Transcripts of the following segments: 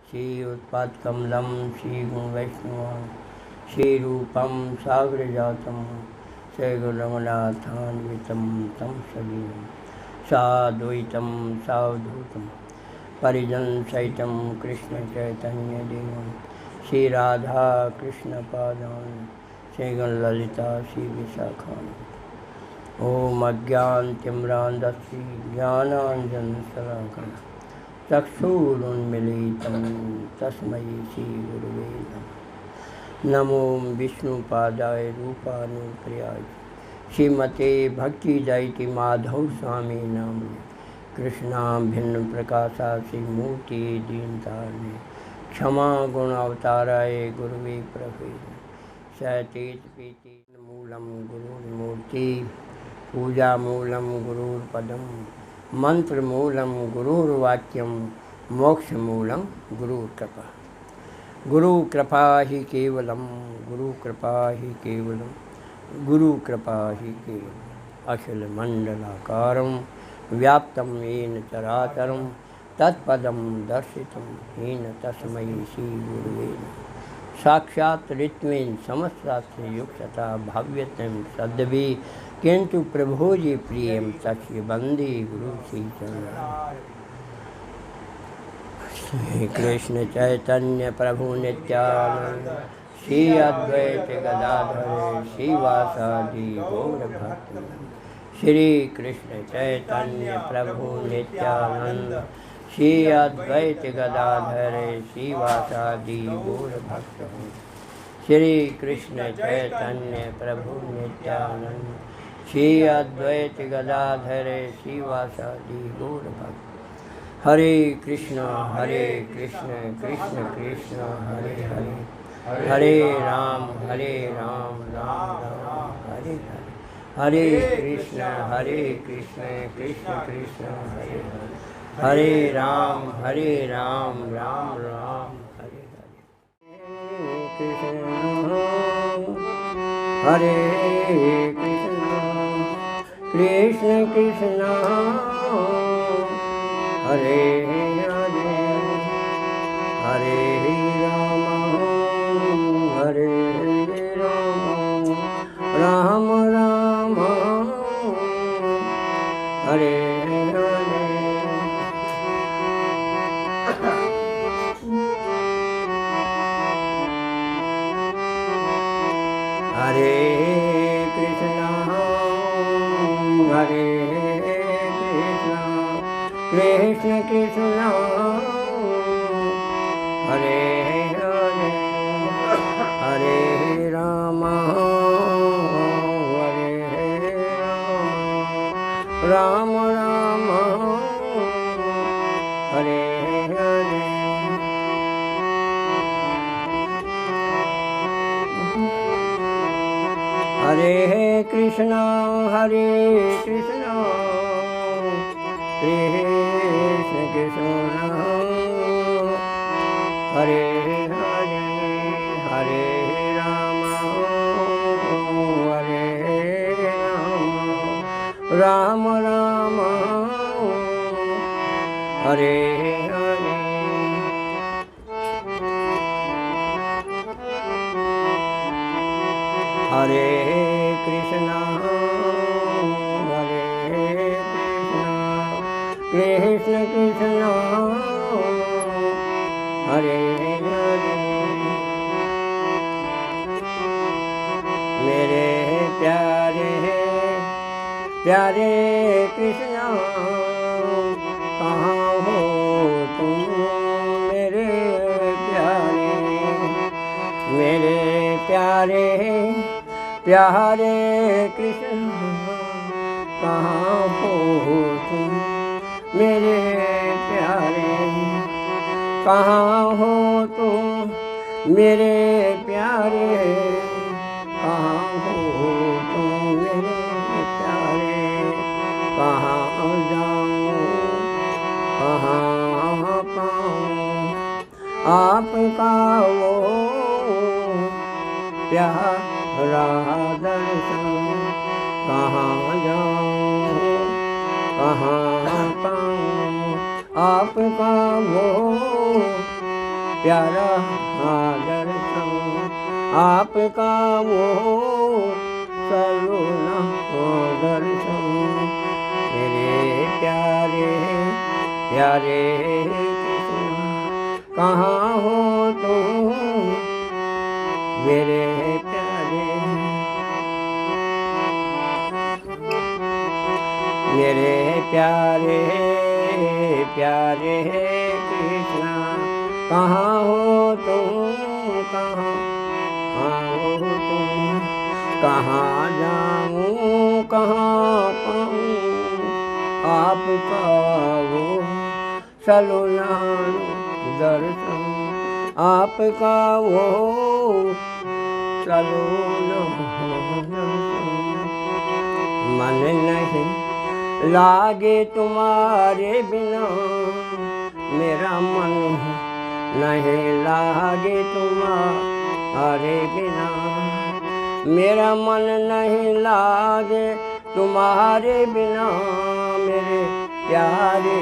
श्री उत्पादकमलं श्रीगुणवैष्णवं श्रीरूपं सागरजातं श्रीगुणरमणाथान्वितं तं सजीवं साद्वैतं सावधूतं परिजनसहितं कृष्णचैतन्यदेवं श्रीराधा कृष्णपादान् श्रीगुणललिता श्रीविशाखान्। ओम अज्ञानतिम्रान्धस्य ज्ञानाञ्जनशलाकया चक्षुरुन्मीलितं तस्मै श्रीगुरवे नमः। नमो विष्णुपादाय रूपानुप्रियाय श्रीमते भक्तिदयिति माधव स्वामी नाम्ने कृष्णा भिन्न प्रकाशा श्रीमूर्ति दीनतारिणे क्षमा गुण अवताराय गुरुवे प्रभे सतेज पीति मूलम गुरुर्मूर्ति पूजा मूलम गुरुर्पदम मंत्र मूलम गुरुर्वाक्यम मोक्ष मूलम गुरुकृपा। गुरु कृपा ही केवलम गुरु कृपा ही केवलम गुरु कृपा ही केवलम अखिल मंडलाकारं व्याप्तं येन चराचरं तत्पदं दर्शितं येन तस्मै श्री गुरुवे नमः। साक्षात् ऋत्वेन समस्तास्त्र युक्तता भाव्यतम सद्भी किंतु प्रभो जी प्रियम तस्य वंदे गुरु श्री चरण। श्री कृष्ण चैतन्य प्रभु नित्यानंद श्री अद्वैत गदाधर श्रीवासादि गौर भक्त। श्री कृष्ण चैतन्य प्रभु नित्यानंद श्री अद्वैत गदाधर श्रीवासादि गौर भक्त। श्री कृष्ण चैतन्य प्रभु नित्यानंद श्री अद्वैत गदाधर श्रीवासादि गौर भक्त। हरे कृष्ण कृष्ण कृष्ण हरे हरे हरे राम राम राम हरे हरे। हरे कृष्ण कृष्ण कृष्ण हरे हरे हरे राम राम राम हरे हरे। कृष्ण हरे कृष्ण कृष्ण कृष्ण हरे हरे हरे राम राम राम हरे हरे। हरे कृष्ण कृष्ण कृष्ण हरे हरे हरे राम राम राम हरे हरे। हरे कृष्ण कृष्ण कृष्ण हरे हरे हरे राम राम राम हरे हरे। हरे कृष्ण कृष्ण कृष्ण हरे हरे। मेरे प्यारे कृष्ण कहाँ हो तुम मेरे प्यारे कृष्ण कहाँ हो तुम मेरे प्यारे कहाँ हो तुम मेरे प्यारे कहाँ हो तुम मेरे प्यारे कहाँ जाऊँ कहाँ पाऊँ आपका वो प्यारा दर्शन कहाँ जाऊँ कहाँ पाऊँ आपका वो प्यारा दर्शन आपका वो सलोना दर्शन मेरे प्यारे प्यारे कृष्ण कहाँ हो तुम मेरे प्यारे प्यारे कृष्ण कहाँ हो तुम कहाँ हो तुम कहाँ जाऊँ कहाँ पाऊँ आपका वो सलोना दर्शन आपका वो सलोना दर्शन मन नहीं लागे तुम्हारे बिना मेरा मन नहीं लागे तुम्हारे बिना मेरा मन नहीं लागे तुम्हारे बिना मेरे प्यारे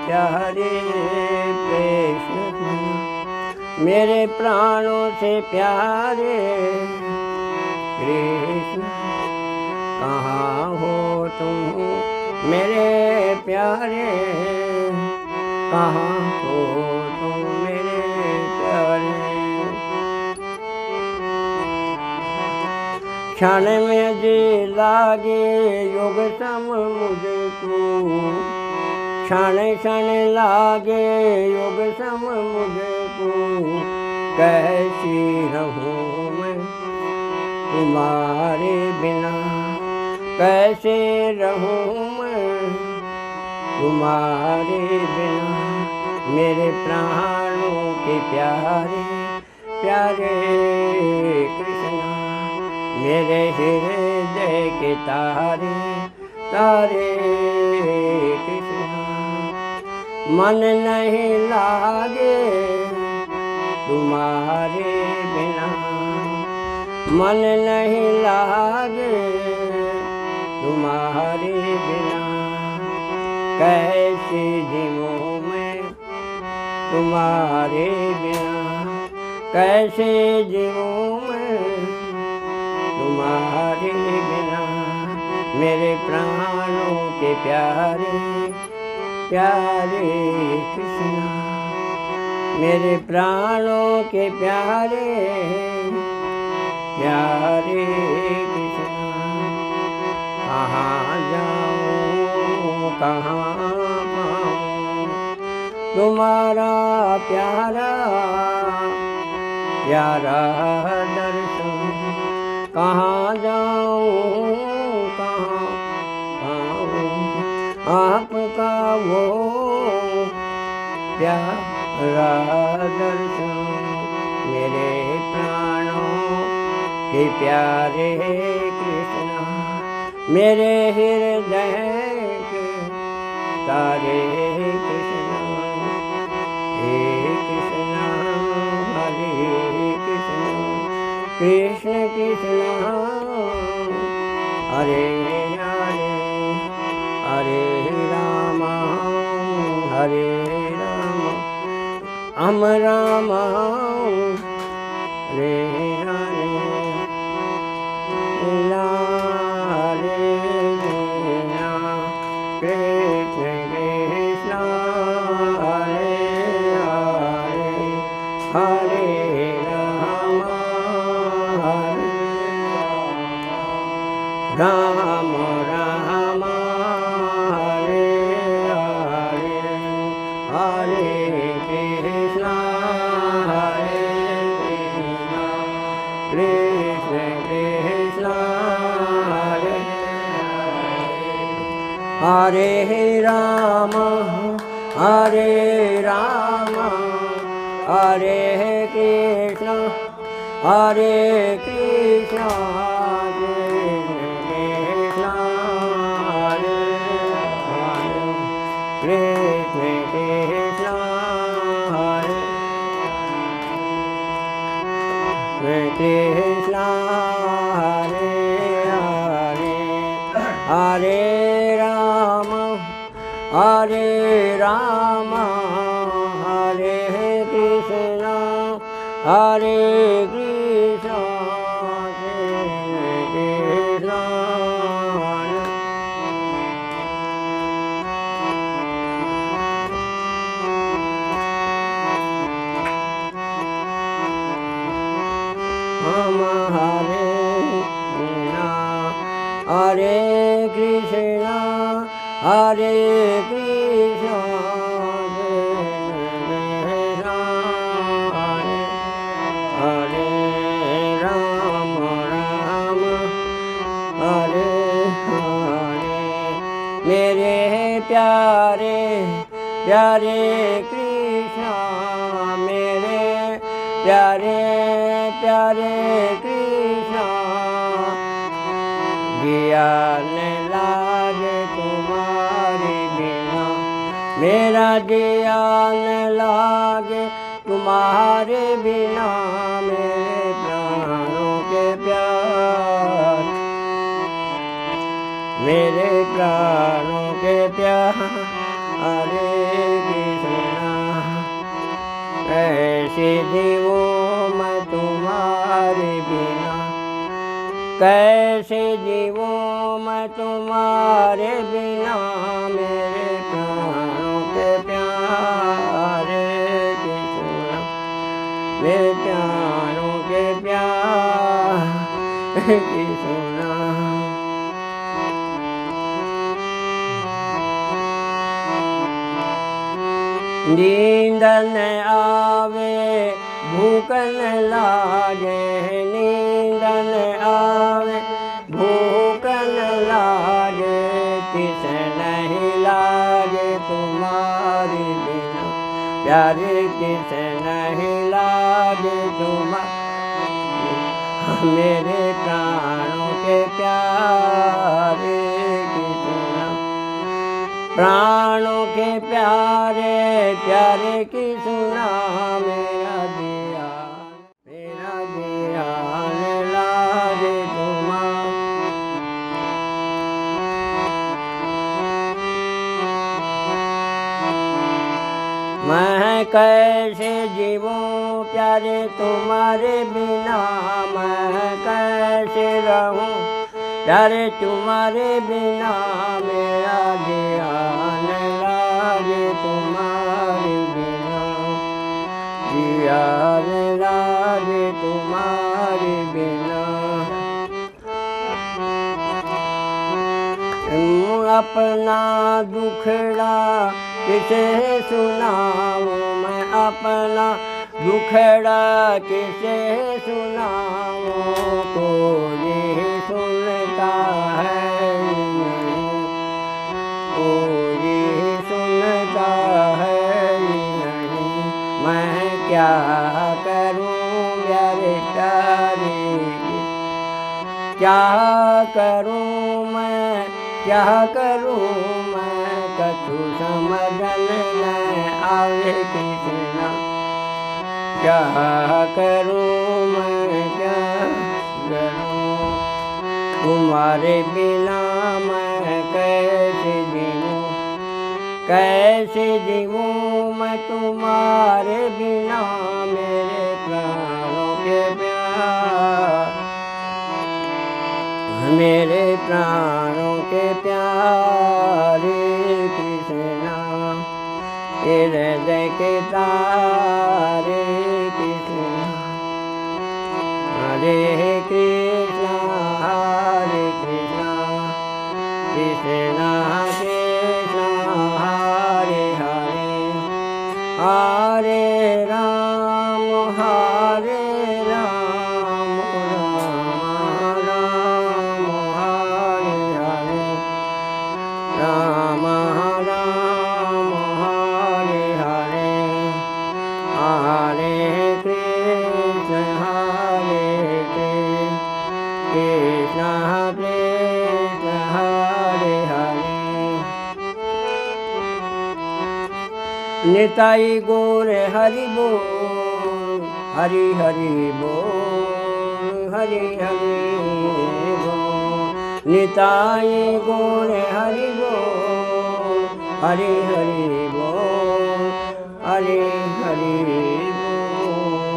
प्यारे कृष्ण मेरे प्राणों से प्यारे कृष्ण कहाँ हो तुम मेरे प्यारे कहाँ हो तुम मेरे प्यारे क्षण में जी लागे योग सम मुझको क्षण क्षण लागे योग सम मुझको कैसी रहूँ मैं तुम्हारे बिना कैसे रहूँ मैं तुम्हारे बिना मेरे प्राणों के प्यारे प्यारे कृष्ण मेरे हृदय के तारे तारे कृष्ण मन नहीं लागे तुम्हारे बिना मन नहीं लागे तुम्हारे बिना कैसे जीऊँ मैं तुम्हारे बिना कैसे जीऊँ मैं तुम्हारे बिना मेरे प्राणों के प्यारे प्यारे कृष्ण मेरे प्राणों के प्यारे प्यारे कृष्ण कहाँ जाऊँ कहाँ पाऊँ तुम्हारा प्यारा प्यारा दर्शन कहाँ जाऊँ कहाँ पाऊँ आपका वो प्यारा दर्शन मेरे प्राणों के प्यारे कृष्ण मेरे हृदय के तारे कृष्ण हे कृष्ण हरे कृष्ण कृष्ण कृष्ण हरे हरे हरे राम हरे राम राम हरे हरे कृष्ण कृष्ण हरे हरे हरे राम राम राम हरे हरे हरे कृष्ण कृष्ण कृष्ण हरे राम हरे राम हरे कृष्ण कृष्ण कृष्ण हरे हरे कृष्ण कृष्ण हरे कृष्ण हरे हरे हरे राम हरे कृष्ण हरे कृष्णा कृष्णा हम हरे कृष्णा हरे कृष्णा हरे कृष्णा हरे राम राम हरे हरे मेरे प्यारे प्यारे कृष्णा मेरे प्यारे प्यारे कृष्णा जिया ने लागे तुम्हारे बिना मेरा जिया ने लागे तुम्हारे बिना मेरे प्राणों के प्यार मेरे प्राणों के प्यार हरे कृष्णा कैसे जीवूं मैं तुम्हारे बिना कैसे जीवूं मैं तुम्हारे बिना मेरे प्राणों के प्यारे कृष्णा मेरे प्राणों के प्यार कृष्णा नींद न आवे भूख न लागे नींद न आवे भूख न लागे किस नहीं लागे तुम्हारे बिना प्यारे किस नहीं लागे तुम्हारे मेरे प्राणों के प्यारे कृष्णा प्राणों के प्यारे प्यारे कृष्णा मेरा ध्यान लागे तुम्हारे मैं कैसे जीवूं प्यारे तुम्हारे बिना मैं कैसे रहूं प्यारे तुम्हारे बिना मेरा ध्यान लागे तुम्हारे बिना ध्यान लागे तुम्हारे बिना अपना दुखड़ा किसे सुनाऊं मैं अपना दुखड़ा किसे सुनाऊं कोई सुनता है नहीं कोई सुनता है नहीं मैं क्या करूं प्यारे प्यारे क्या करूं मैं क्या करूं मैं कछु समझन न आवे कृष्णा क्या करूं मैं क्या करूं तुम्हारे बिना मैं कैसे जीऊं मैं तुम्हारे बिना मेरे प्राणों के प्यार मेरे प्राणों के प्यारे कृष्णा हृदय के तारे कृष्णा हरे कृष्णा कृष्णा कृष्णा हरे हरे हरे राम हरे राम राम राम हरे हरे राम राम हरे हरे हरे कृष्ण कृष्ण कृष्ण हरे हरे निताई गौर हरि बोल हरि हरि बोल हरि हरि बोल निताई गौर हरि बोल हरि हरि बोल हरि हरि बोल।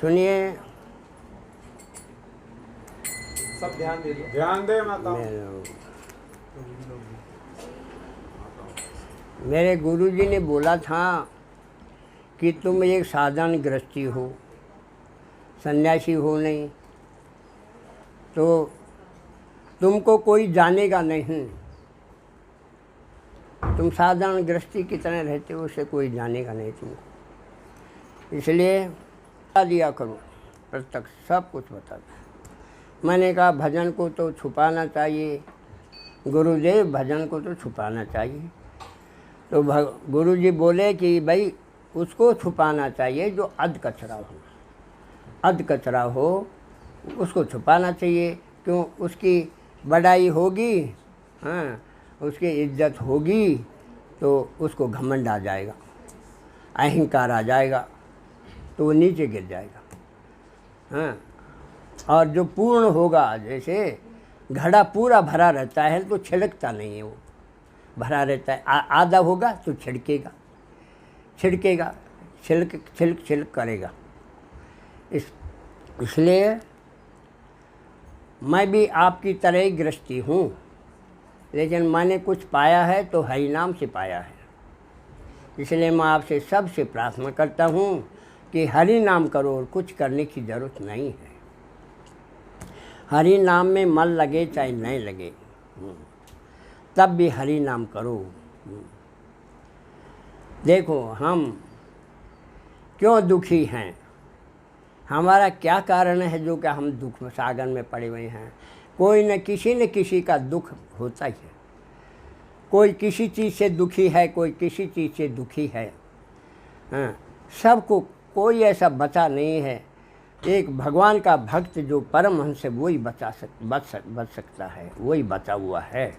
सुनिए, सब ध्यान दे दो, ध्यान दे माता। मेरे गुरुजी ने बोला था कि तुम एक साधारण गृहस्थी हो, सन्यासी हो नहीं, तो तुमको कोई जानेगा नहीं। तुम साधारण गृहस्थी की तरह रहते हो, उसे कोई जानेगा नहीं तुमको। इसलिए बता दिया करो, प्रत्यक्ष सब कुछ बता दो। मैंने कहा भजन को तो छुपाना चाहिए, गुरुदेव भजन को तो छुपाना चाहिए। तो गुरुजी बोले कि भाई उसको छुपाना चाहिए जो अध कचरा हो, अध कचरा हो उसको छुपाना चाहिए। क्यों? उसकी बड़ाई होगी, हाँ, उसकी इज्जत होगी तो उसको घमंड आ जाएगा, अहंकार आ जाएगा, तो वो नीचे गिर जाएगा। हाँ, और जो पूर्ण होगा, जैसे घड़ा पूरा भरा रहता है तो छिड़कता नहीं है, वो भरा रहता है। आधा होगा तो छिड़केगा, छिड़केगा, छिलक छिलक छिलक करेगा। इसलिए मैं भी आपकी तरह ही गृहस्थी हूँ, लेकिन मैंने कुछ पाया है तो हरि नाम से पाया है। इसलिए मैं आपसे सबसे प्रार्थना करता हूँ कि हरि नाम करो और कुछ करने की ज़रूरत नहीं है। हरि नाम में मन लगे चाहे नहीं लगे, तब भी हरि नाम करो। देखो हम क्यों दुखी हैं, हमारा क्या कारण है जो कि हम दुख सागर में पड़े हुए हैं। कोई न किसी का दुख होता ही है। कोई किसी चीज़ से दुखी है, कोई किसी चीज़ से दुखी है। हाँ, सबको, कोई ऐसा बचा नहीं है। एक भगवान का भक्त जो परमहंस है वही बच सकता है, वही बचा हुआ है।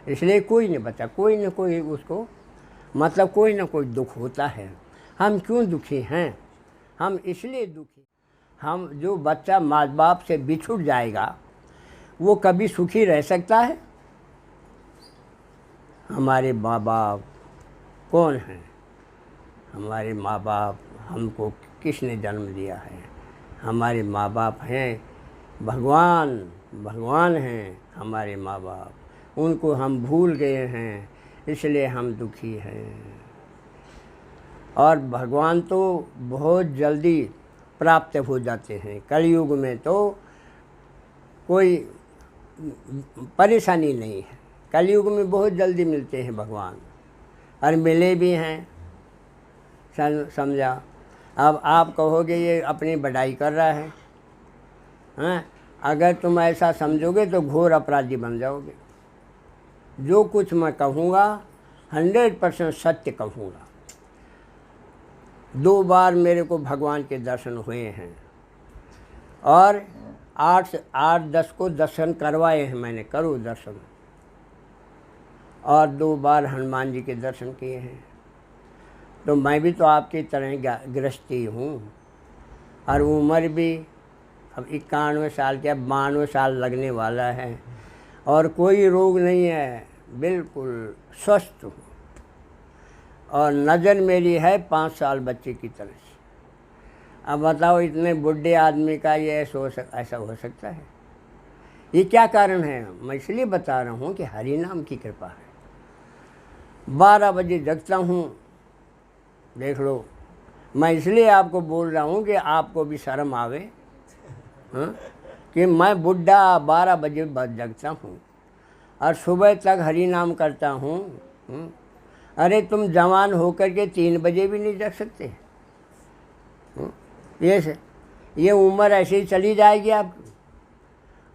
इसलिए कोई नहीं बचा, कोई न कोई उसको मतलब कोई न कोई दुख होता है। हम क्यों दुखी हैं? हम इसलिए दुखी, हम जो बच्चा माँ बाप से बिछुड़ जाएगा वो कभी सुखी रह सकता है? हमारे माँ बाप कौन हैं? हमारे माँ बाप, हमको किसने जन्म दिया है? हमारे माँ बाप हैं भगवान, भगवान हैं हमारे माँ बाप। उनको हम भूल गए हैं, इसलिए हम दुखी हैं। और भगवान तो बहुत जल्दी प्राप्त हो जाते हैं। कलयुग में तो कोई परेशानी नहीं है, कलयुग में बहुत जल्दी मिलते हैं भगवान, और मिले भी हैं। समझा? अब आप कहोगे ये अपनी बढ़ाई कर रहा है, हाँ? अगर तुम ऐसा समझोगे तो घोर अपराधी बन जाओगे। जो कुछ मैं कहूँगा 100% सत्य कहूँगा। 2 बार मेरे को भगवान के दर्शन हुए हैं और 8-10 को दर्शन करवाए हैं मैंने, करो दर्शन। और 2 बार हनुमान जी के दर्शन किए हैं। तो मैं भी तो आपकी तरह गृहस्थी हूँ, और उम्र भी अब 91 साल के, अब 92 साल लगने वाला है, और कोई रोग नहीं है, बिल्कुल स्वस्थ हूँ। और नज़र मेरी है 5 साल बच्चे की तरह से। अब बताओ इतने बुढ़े आदमी का ये ऐसा हो सकता है? ये क्या कारण है? मैं इसलिए बता रहा हूँ कि हरि नाम की कृपा है। 12 बजे जगता हूँ, देख लो। मैं इसलिए आपको बोल रहा हूँ कि आपको भी शर्म आवे, हाँ, कि मैं बुढ़ा 12 बजे जगता हूँ और सुबह तक हरि नाम करता हूँ। अरे तुम जवान होकर के 3 बजे भी नहीं जग सकते? ये उम्र ऐसे ही चली जाएगी आपकी,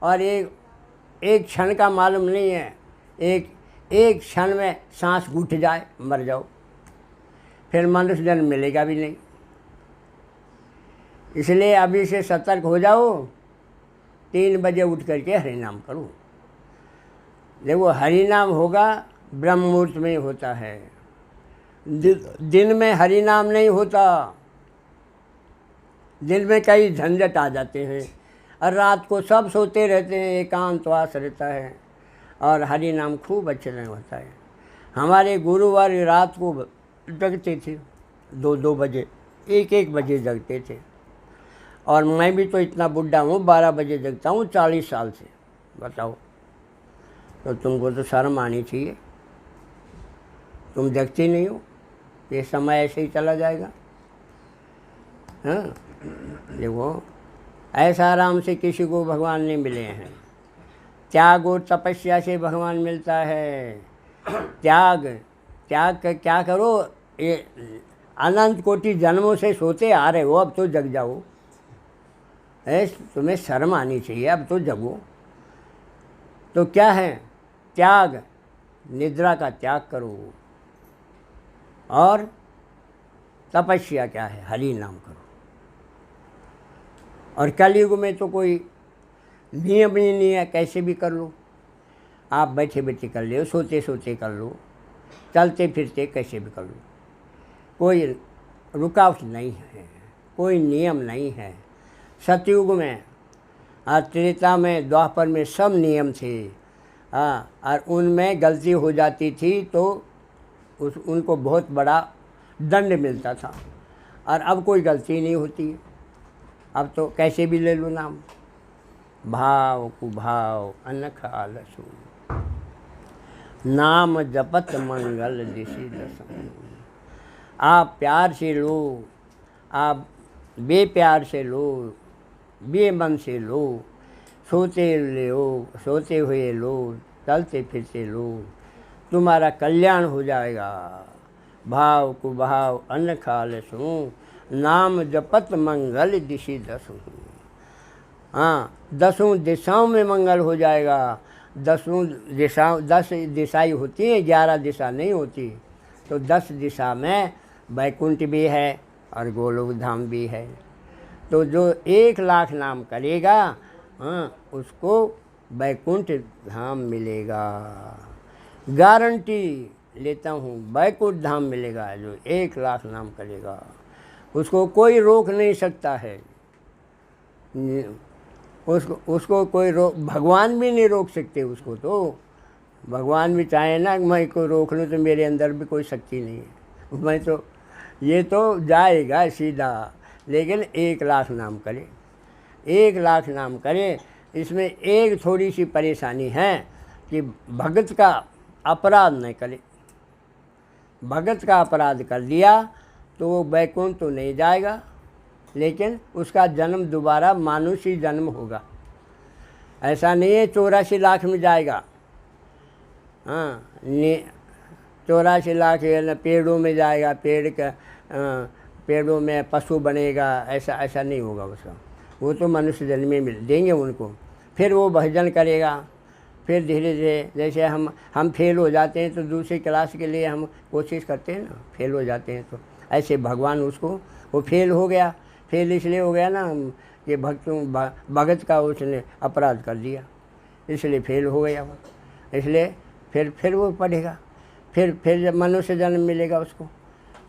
और एक क्षण का मालूम नहीं है। एक क्षण में सांस घुट जाए, मर जाओ, फिर मनुष्य जन्म मिलेगा भी नहीं। इसलिए अभी से सतर्क हो जाओ, 3 बजे उठ करके हरि नाम करो। देखो हरि नाम होगा ब्रह्म मुहूर्त में होता है, दिन में हरि नाम नहीं होता। दिन में कई झंझट आ जाते हैं, और रात को सब सोते रहते हैं, एकांतवास रहता है, और हरि नाम खूब अच्छे से होता है। हमारे गुरुवार रात को जगते थे 2-2 बजे, 1-1 बजे जगते थे। और मैं भी तो इतना बुढ़ा हूँ, 12 बजे जगता हूँ 40 साल से, बताओ। तो तुमको तो शर्म आनी चाहिए, तुम जगती नहीं हो, ये समय ऐसे ही चला जाएगा। हाँ, देखो ऐसा आराम से किसी को भगवान नहीं मिले हैं। त्याग और तपस्या से भगवान मिलता है। त्याग क्या करो, ये अनंत कोटि जन्मों से सोते आ रहे हो, अब तो जग जाओ। तुम्हें शर्म आनी चाहिए, अब तो जगो। तो क्या है त्याग? निद्रा का त्याग करो। और तपस्या क्या है? हरि नाम करो। और कलयुग में तो कोई नियम ही नहीं है, कैसे भी कर लो। आप बैठे बैठे कर लो, सोते सोते कर लो, चलते फिरते कैसे भी कर लो, कोई रुकावट नहीं है, कोई नियम नहीं है। सतयुग में और त्रेता में, द्वापर में सब नियम थे। हाँ, और उनमें गलती हो जाती थी तो उनको बहुत बड़ा दंड मिलता था। और अब कोई गलती नहीं होती है, अब तो कैसे भी ले लो नाम। भाव कुभाव अनख आलसु, नाम जपत मंगल दिशि दसम। आप प्यार से लो, आप बेप्यार से लो, बेमन से लो, सोते हुए लो, चलते फिरते लो, तुम्हारा कल्याण हो जाएगा। भाव कुभाव अनख आलसु, नाम जपत मंगल दिशि दसु। हाँ, 10 दिशाओं में मंगल हो जाएगा। 10 दिशाएं होती हैं, 11 दिशा नहीं होती। तो 10 दिशा में वैकुंठ भी है और गोलोक धाम भी है। तो जो 1 लाख नाम करेगा, हाँ, उसको वैकुंठ धाम मिलेगा। गारंटी लेता हूँ, वैकुंठ धाम मिलेगा। जो 1 लाख नाम करेगा उसको कोई रोक नहीं सकता है। उसको कोई भगवान भी नहीं रोक सकते उसको। तो भगवान भी चाहे ना मैं को रोक लूँ, तो मेरे अंदर भी कोई शक्ति नहीं है। मैं तो ये तो जाएगा सीधा। लेकिन 1 लाख नाम करे, 1 लाख नाम करे। इसमें एक थोड़ी सी परेशानी है कि भगत का अपराध नहीं करे। भगत का अपराध कर दिया तो वो वैकुंठ तो नहीं जाएगा, लेकिन उसका जन्म दोबारा मानुषी जन्म होगा। ऐसा नहीं है 84 लाख में जाएगा। हाँ, 84 लाख पेड़ों में जाएगा, पेड़ों में पशु बनेगा, ऐसा नहीं होगा उसका। वो तो मनुष्य जन्म में मिल देंगे उनको। फिर वो भजन करेगा। फिर धीरे धीरे जैसे हम फेल हो जाते हैं तो दूसरी क्लास के लिए हम कोशिश करते हैं ना, फेल हो जाते हैं तो ऐसे भगवान उसको, वो फेल हो गया। फेल इसलिए हो गया ना कि भगत का उसने अपराध कर दिया, इसलिए फेल हो गया वो। इसलिए फिर वो पढ़ेगा, फिर जब मनुष्य जन्म मिलेगा उसको,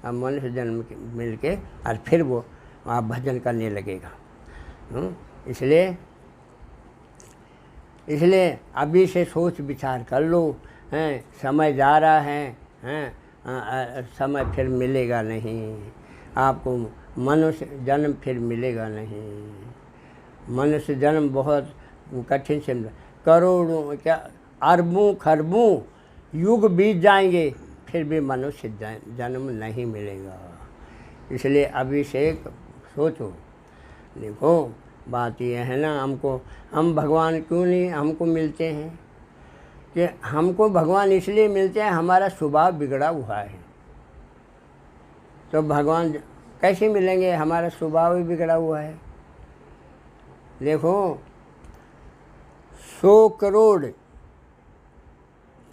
अब मनुष्य जन्म मिल के और फिर वो आप भजन करने लगेगा। इसलिए अभी से सोच विचार कर लो। हैं, समय जा रहा है, हैं, समय फिर मिलेगा नहीं आपको। मनुष्य जन्म फिर मिलेगा नहीं। मनुष्य जन्म बहुत कठिन से, करोड़ों क्या अरबों खरबों युग बीत जाएंगे, फिर भी मनुष्य जन्म नहीं मिलेगा। इसलिए अभी से सोचो। देखो बात यह है ना, हम भगवान क्यों नहीं हमको मिलते हैं? कि हमको भगवान इसलिए मिलते हैं, हमारा स्वभाव बिगड़ा हुआ है। तो भगवान कैसे मिलेंगे? हमारा स्वभाव ही बिगड़ा हुआ है। देखो 100 करोड़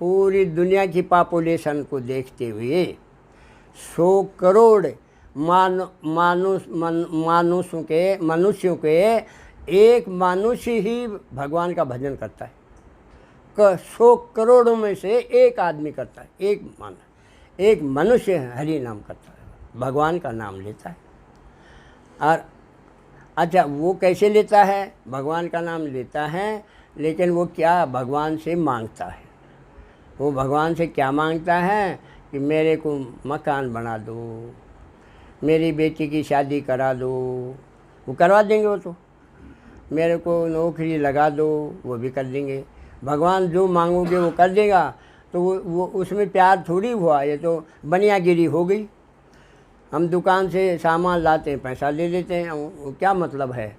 पूरी दुनिया की पॉपुलेशन को देखते हुए 100 करोड़ मनुष्यों के एक मनुष्य ही भगवान का भजन करता है। 100 करोड़ों में से एक आदमी करता है, एक मनुष्य हरि नाम करता है, भगवान का नाम लेता है। और अच्छा, वो कैसे लेता है? भगवान का नाम लेता है, लेकिन वो क्या भगवान से मांगता है? वो भगवान से क्या मांगता है कि मेरे को मकान बना दो, मेरी बेटी की शादी करा दो, वो करवा देंगे। वो तो मेरे को नौकरी लगा दो, वो भी कर देंगे। भगवान जो मांगोगे वो कर देगा। तो वो उसमें प्यार थोड़ी हुआ, ये तो बनियागिरी हो गई। हम दुकान से सामान लाते हैं, पैसा ले लेते हैं, वो क्या मतलब है?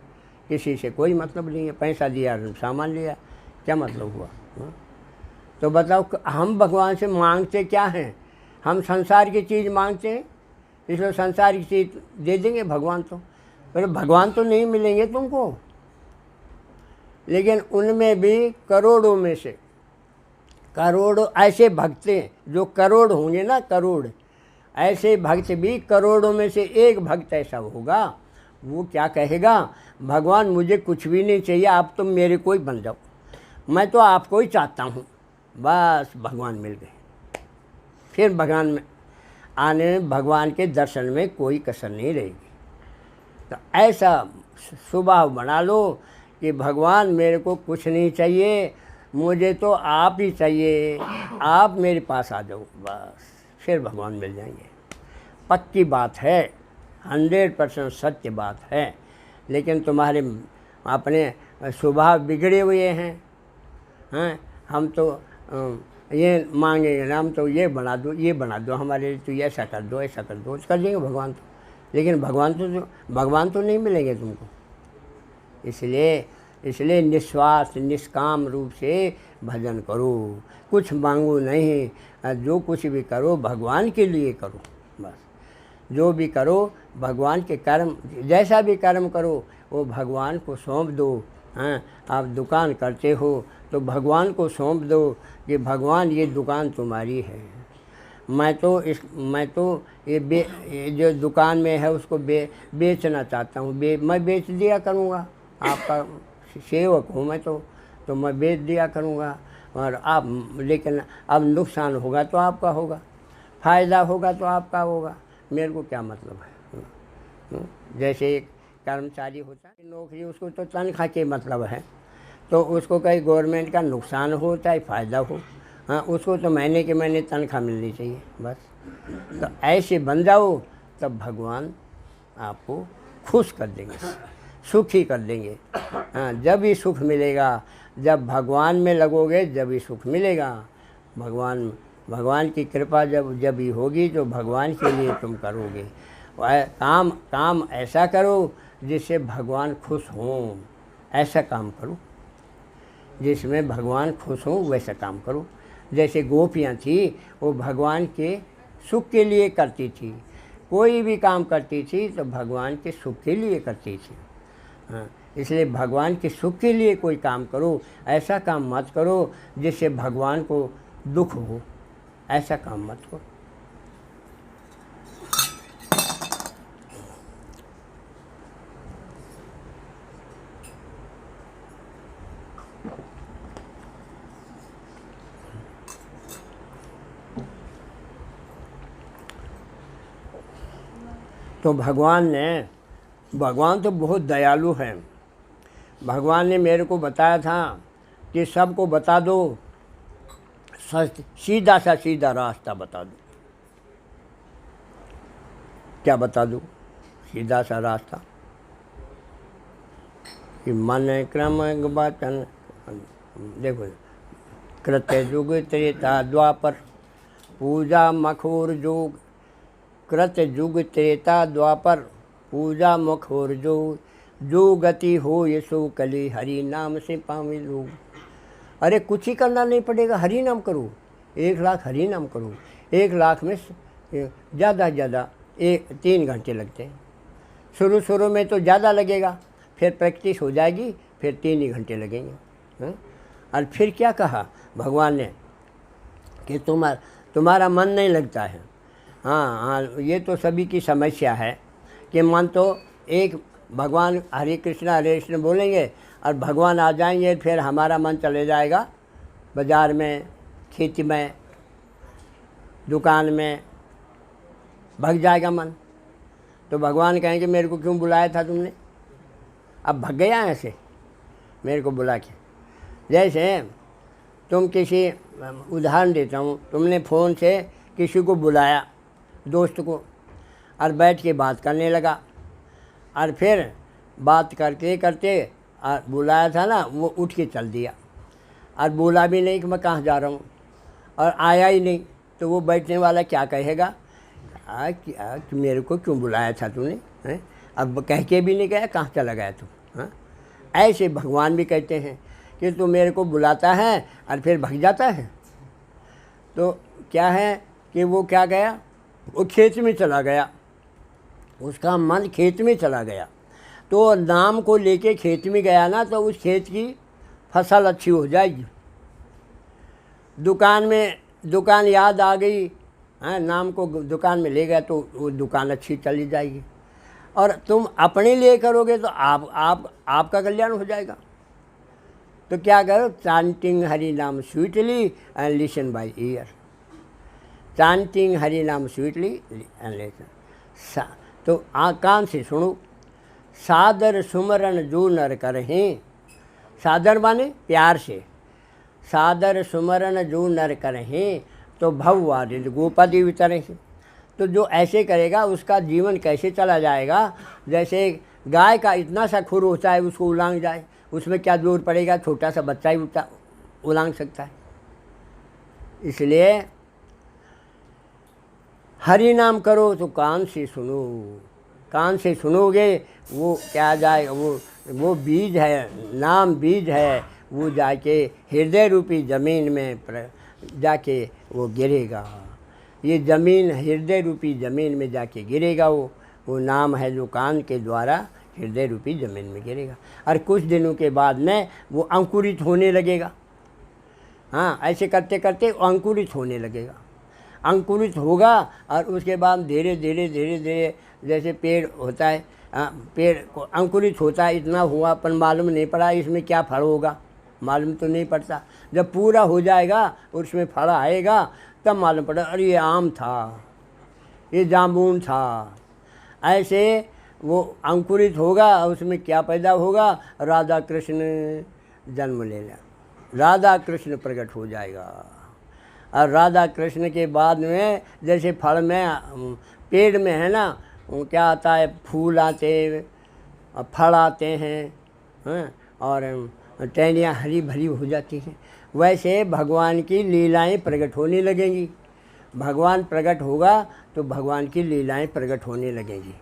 किसी से कोई मतलब नहीं है। पैसा दिया, सामान लिया, क्या मतलब हुआ? तो बताओ, हम भगवान से मांगते क्या हैं? हम संसार की चीज़ मांगते हैं, इसलिए संसार की चीज़ दे देंगे भगवान। तो पर भगवान तो नहीं मिलेंगे तुमको, लेकिन उनमें भी करोड़ों में से करोड़ों ऐसे भक्त जो करोड़ होंगे ना, करोड़ ऐसे भक्त भी करोड़ों में से एक भक्त ऐसा होगा, वो क्या कहेगा? भगवान मुझे कुछ भी नहीं चाहिए, आप तो मेरे को ही बन जाओ, मैं तो आपको ही चाहता हूँ। बस भगवान मिल गए। फिर भगवान में आने में, भगवान के दर्शन में कोई कसर नहीं रहेगी। तो ऐसा स्वभाव बना लो कि भगवान मेरे को कुछ नहीं चाहिए, मुझे तो आप ही चाहिए, आप मेरे पास आ जाओ, बस फिर भगवान मिल जाएंगे। पक्की बात है, 100% सत्य बात है। लेकिन तुम्हारे अपने स्वभाव बिगड़े हुए हैं। हम तो ये मांगेंगे ना, हम तो ये बना दो हमारे लिए, तो ऐसा कर दो, ऐसा कर दो, कर देंगे भगवान तो। लेकिन भगवान तो नहीं मिलेंगे तुमको। इसलिए निस्वार्थ निष्काम रूप से भजन करो, कुछ मांगो नहीं, जो कुछ भी करो भगवान के लिए करो। बस जो भी करो भगवान के कर्म, जैसा भी कर्म करो वो भगवान को सौंप दो। आप दुकान करते हो तो भगवान को सौंप दो कि भगवान ये दुकान तुम्हारी है, मैं तो ये जो दुकान में है उसको बेचना चाहता हूँ, मैं बेच दिया करूँगा। आपका सेवक हूँ मैं तो मैं बेच दिया करूँगा। और आप, लेकिन अब नुकसान होगा तो आपका होगा, फ़ायदा होगा तो आपका होगा, मेरे को क्या मतलब है? जैसे एक कर्मचारी होता है नौकरी, उसको तो तनख्वाह के मतलब है, तो उसको कहीं गवर्नमेंट का नुकसान हो चाहे फ़ायदा हो, उसको तो महीने के महीने तनख्वाह मिलनी चाहिए बस। तो ऐसे बन जाओ, तब भगवान आपको खुश कर देंगे, सुखी कर देंगे। जब ही सुख मिलेगा, जब भगवान में लगोगे जब ही सुख मिलेगा। भगवान की कृपा जब ही होगी तो भगवान के लिए तुम करोगे। काम ऐसा करो जिससे भगवान खुश हों, ऐसा काम करो जिसमें भगवान खुश हों, वैसा काम करो। जैसे गोपियाँ थी, वो भगवान के सुख के लिए करती थी, कोई भी काम करती थी तो भगवान के सुख के लिए करती थी। इसलिए भगवान के सुख के लिए कोई काम करो, ऐसा काम मत करो जिससे भगवान को दुख हो, ऐसा काम मत करो। तो भगवान तो बहुत दयालु हैं। भगवान ने मेरे को बताया था कि सबको बता दो, सीधा रास्ता बता दो। क्या बता दो? सीधा सा रास्ता कि मन क्रम वचन। देखो, कृत्य युग त्रेता द्वापर, पूजा मखोर जोग। कृत्य युग त्रेता द्वापर, पूजा मखोर जोग। जो गति हो ये सो कली, हरि नाम से पावे लोग। अरे कुछ ही करना नहीं पड़ेगा, हरि नाम करो, 1 लाख हरि नाम करो। 1 लाख में ज़्यादा से ज़्यादा 3 घंटे लगते हैं। शुरू में तो ज़्यादा लगेगा, फिर प्रैक्टिस हो जाएगी, फिर 3 ही घंटे लगेंगे। और फिर क्या कहा भगवान ने कि तुम्हारा मन नहीं लगता है। हाँ, ये तो सभी की समस्या है कि मन तो एक, भगवान हरे कृष्ण बोलेंगे और भगवान आ जाएंगे, फिर हमारा मन चले जाएगा बाज़ार में, खेती में, दुकान में, भग जाएगा मन। तो भगवान कहेंगे मेरे को क्यों बुलाया था तुमने? अब भग गया ऐसे मेरे को बुला के। जैसे तुम किसी, उदाहरण देता हूँ, तुमने फ़ोन से किसी को बुलाया, दोस्त को, और बैठ के बात करने लगा, और फिर बात करते करते बुलाया था ना, वो उठ के चल दिया और बोला भी नहीं कि मैं कहाँ जा रहा हूँ, और आया ही नहीं। तो वो बैठने वाला क्या कहेगा, कि मेरे को क्यों बुलाया था तूने, हैं? अब कह के भी नहीं गया, कहाँ चला गया तू, हाँ? ऐसे भगवान भी कहते हैं कि तू मेरे को बुलाता है और फिर भाग जाता है। तो क्या है कि वो क्या गया, वो खेत में चला गया, उसका मन खेत में चला गया। तो नाम को लेके खेत में गया ना, तो उस खेत की फसल अच्छी हो जाएगी। दुकान याद आ गई, हाँ, नाम को दुकान में ले गया तो वो दुकान अच्छी चली जाएगी। और तुम अपने लिए करोगे तो आपका कल्याण हो जाएगा। तो क्या करो, चांटिंग हरि नाम sweetly and listen by year. Chanting Hari नाम स्वीटली एंड लिसन, तो कान से सुनो। सादर सुमरन जो नर करहिं, सादर माने प्यार से, सादर सुमरन जो नर करहिं तो भववारिद गोपति वितरहिं। तो जो ऐसे करेगा उसका जीवन कैसे चला जाएगा, जैसे गाय का इतना सा खुर होता है उसको उलांग जाए, उसमें क्या जोर पड़ेगा, छोटा सा बच्चा ही उलांग सकता है। इसलिए हरि नाम करो तो कान से सुनो, कान से सुनोगे वो क्या जाएगा, वो बीज है, नाम बीज है, वो जाके हृदय रूपी ज़मीन में जाके वो गिरेगा। ये ज़मीन हृदय रूपी ज़मीन में जाके गिरेगा। वो नाम है जो कान के द्वारा हृदय रूपी ज़मीन में गिरेगा, और कुछ दिनों के बाद में वो अंकुरित होने लगेगा। हाँ, ऐसे करते करते अंकुरित होने लगेगा, अंकुरित होगा, और उसके बाद धीरे धीरे जैसे पेड़ होता है, पेड़ को अंकुरित होता है, इतना हुआ अपन मालूम नहीं पड़ा इसमें क्या फल होगा, मालूम तो नहीं पड़ता। जब पूरा हो जाएगा और उसमें फल आएगा तब मालूम पड़ा, अरे ये आम था, ये जामुन था। ऐसे वो अंकुरित होगा, उसमें क्या पैदा होगा, राधा कृष्ण जन्म लेना, राधा कृष्ण प्रकट हो जाएगा। और राधा कृष्ण के बाद में जैसे फल में, पेड़ में है ना, वो क्या आता है, फूल आते हैं, फल आते हैं, और टहनियाँ हरी भरी हो जाती हैं, वैसे भगवान की लीलाएं प्रकट होने लगेंगी। भगवान प्रकट होगा तो भगवान की लीलाएं प्रकट होने लगेंगी।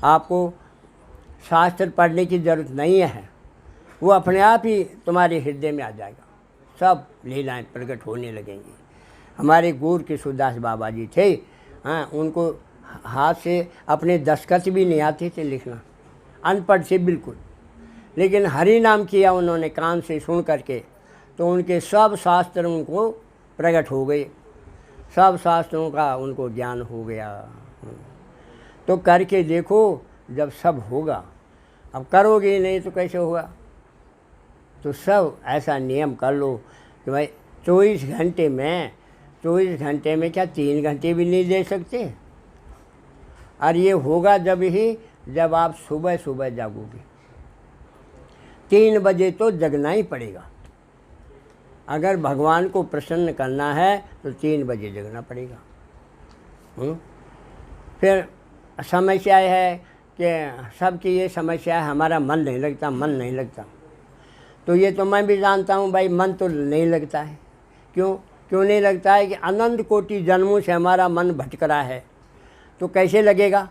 आपको शास्त्र पढ़ने की ज़रूरत नहीं है, वो अपने आप ही तुम्हारे हृदय में आ जाएगा, सब लीलाएं प्रकट होने लगेंगी। हमारे गौर किशोरदास बाबा जी थे, हाँ, उनको हाथ से अपने दस्तखत भी नहीं आते थे लिखना, अनपढ़ से बिल्कुल, लेकिन हरि नाम किया उन्होंने कान से सुन करके, तो उनके सब शास्त्र उनको प्रकट हो गए, सब शास्त्रों का उनको ज्ञान हो गया। तो करके देखो, जब सब होगा, अब करोगे ही नहीं तो कैसे होगा। तो सब ऐसा नियम कर लो कि भाई 24 घंटे में क्या 3 घंटे भी नहीं दे सकते। और ये होगा जब आप सुबह सुबह जागोगे। 3 बजे तो जगना ही पड़ेगा, अगर भगवान को प्रसन्न करना है तो 3 बजे जगना पड़ेगा। फिर समस्या है कि सबकी ये समस्या है, हमारा मन नहीं लगता। तो ये तो मैं भी जानता हूँ भाई, मन तो नहीं लगता है। क्यों नहीं लगता है कि अनंत कोटि जन्मों से हमारा मन भटक रहा है, तो कैसे लगेगा।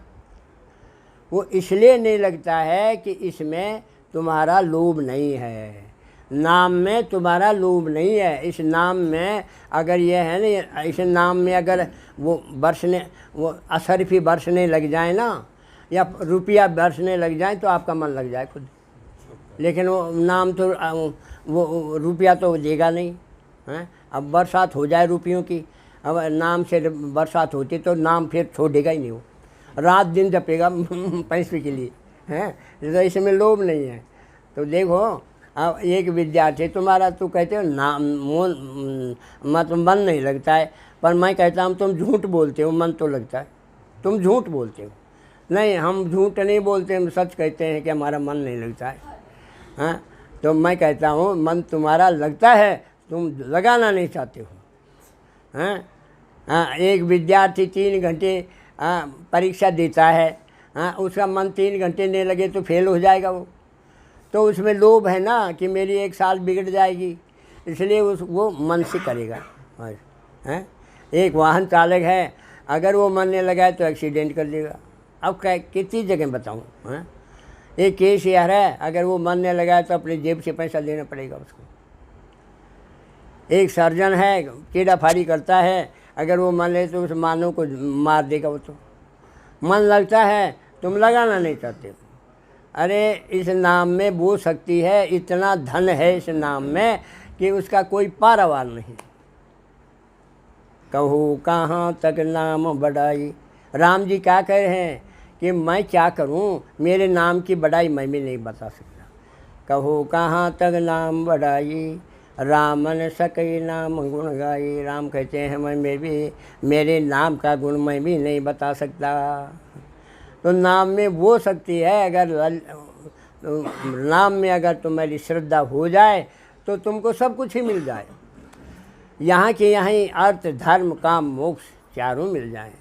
वो इसलिए नहीं लगता है कि इसमें तुम्हारा लोभ नहीं है, नाम में तुम्हारा लोभ नहीं है। इस नाम में अगर ये है ना, इस नाम में अगर वो असरफी बरसने लग जाए ना, या रुपया बरसने लग जाए तो आपका मन लग जाए खुद। लेकिन वो नाम तो वो रुपया तो देगा नहीं हैं। अब बरसात हो जाए रुपयों की, अब नाम से बरसात होती तो नाम फिर छोड़ेगा ही नहीं, वो रात दिन जपेगा पैसे के लिए हैं। तो इसमें लोभ नहीं है। तो देखो, अब एक विद्यार्थी तुम्हारा, तो कहते हो नाम मतलब मन नहीं लगता है, पर मैं कहता हूँ तुम झूठ बोलते हो, मन तो लगता है, तुम झूठ बोलते हो। नहीं, हम झूठ नहीं बोलते, हम सच कहते हैं कि हमारा मन नहीं लगता है। हाँ, तो मैं कहता हूँ मन तुम्हारा लगता है, तुम लगाना नहीं चाहते हो। हाँ, एक विद्यार्थी 3 घंटे परीक्षा देता है, हाँ, उसका मन 3 घंटे नहीं लगे तो फेल हो जाएगा वो। तो उसमें लोभ है ना कि मेरी 1 साल बिगड़ जाएगी, इसलिए वो मन से करेगा। हैं, एक वाहन चालक है, अगर वो मन नहीं लगाए तो एक्सीडेंट कर देगा। अब कितनी जगह बताऊँ। हाँ, एक केस यार है, अगर वो मन नहीं लगाए तो अपनी जेब से पैसा देना पड़ेगा उसको। एक सर्जन है, कीड़ा फाड़ी करता है, अगर वो मन ले तो उस मानव को मार देगा वो। तो मन लगता है, तुम लगाना नहीं चाहते। अरे इस नाम में वो शक्ति है, इतना धन है इस नाम में कि उसका कोई पारावार नहीं। कहो कहाँ तक नाम बढ़ाई। राम जी क्या कह रहे हैं कि मैं क्या करूं, मेरे नाम की बढ़ाई मैं भी नहीं बता सकता। कहो कहाँ तक नाम बढ़ाई, रामन सकई नाम गुण गाई। राम कहते हैं मैं भी मेरे नाम का गुण मैं भी नहीं बता सकता। तो नाम में वो शक्ति है, अगर नाम में अगर तुम्हारी श्रद्धा हो जाए तो तुमको सब कुछ ही मिल जाए। यहाँ के यहाँ ही अर्थ धर्म काम मोक्ष चारों मिल जाए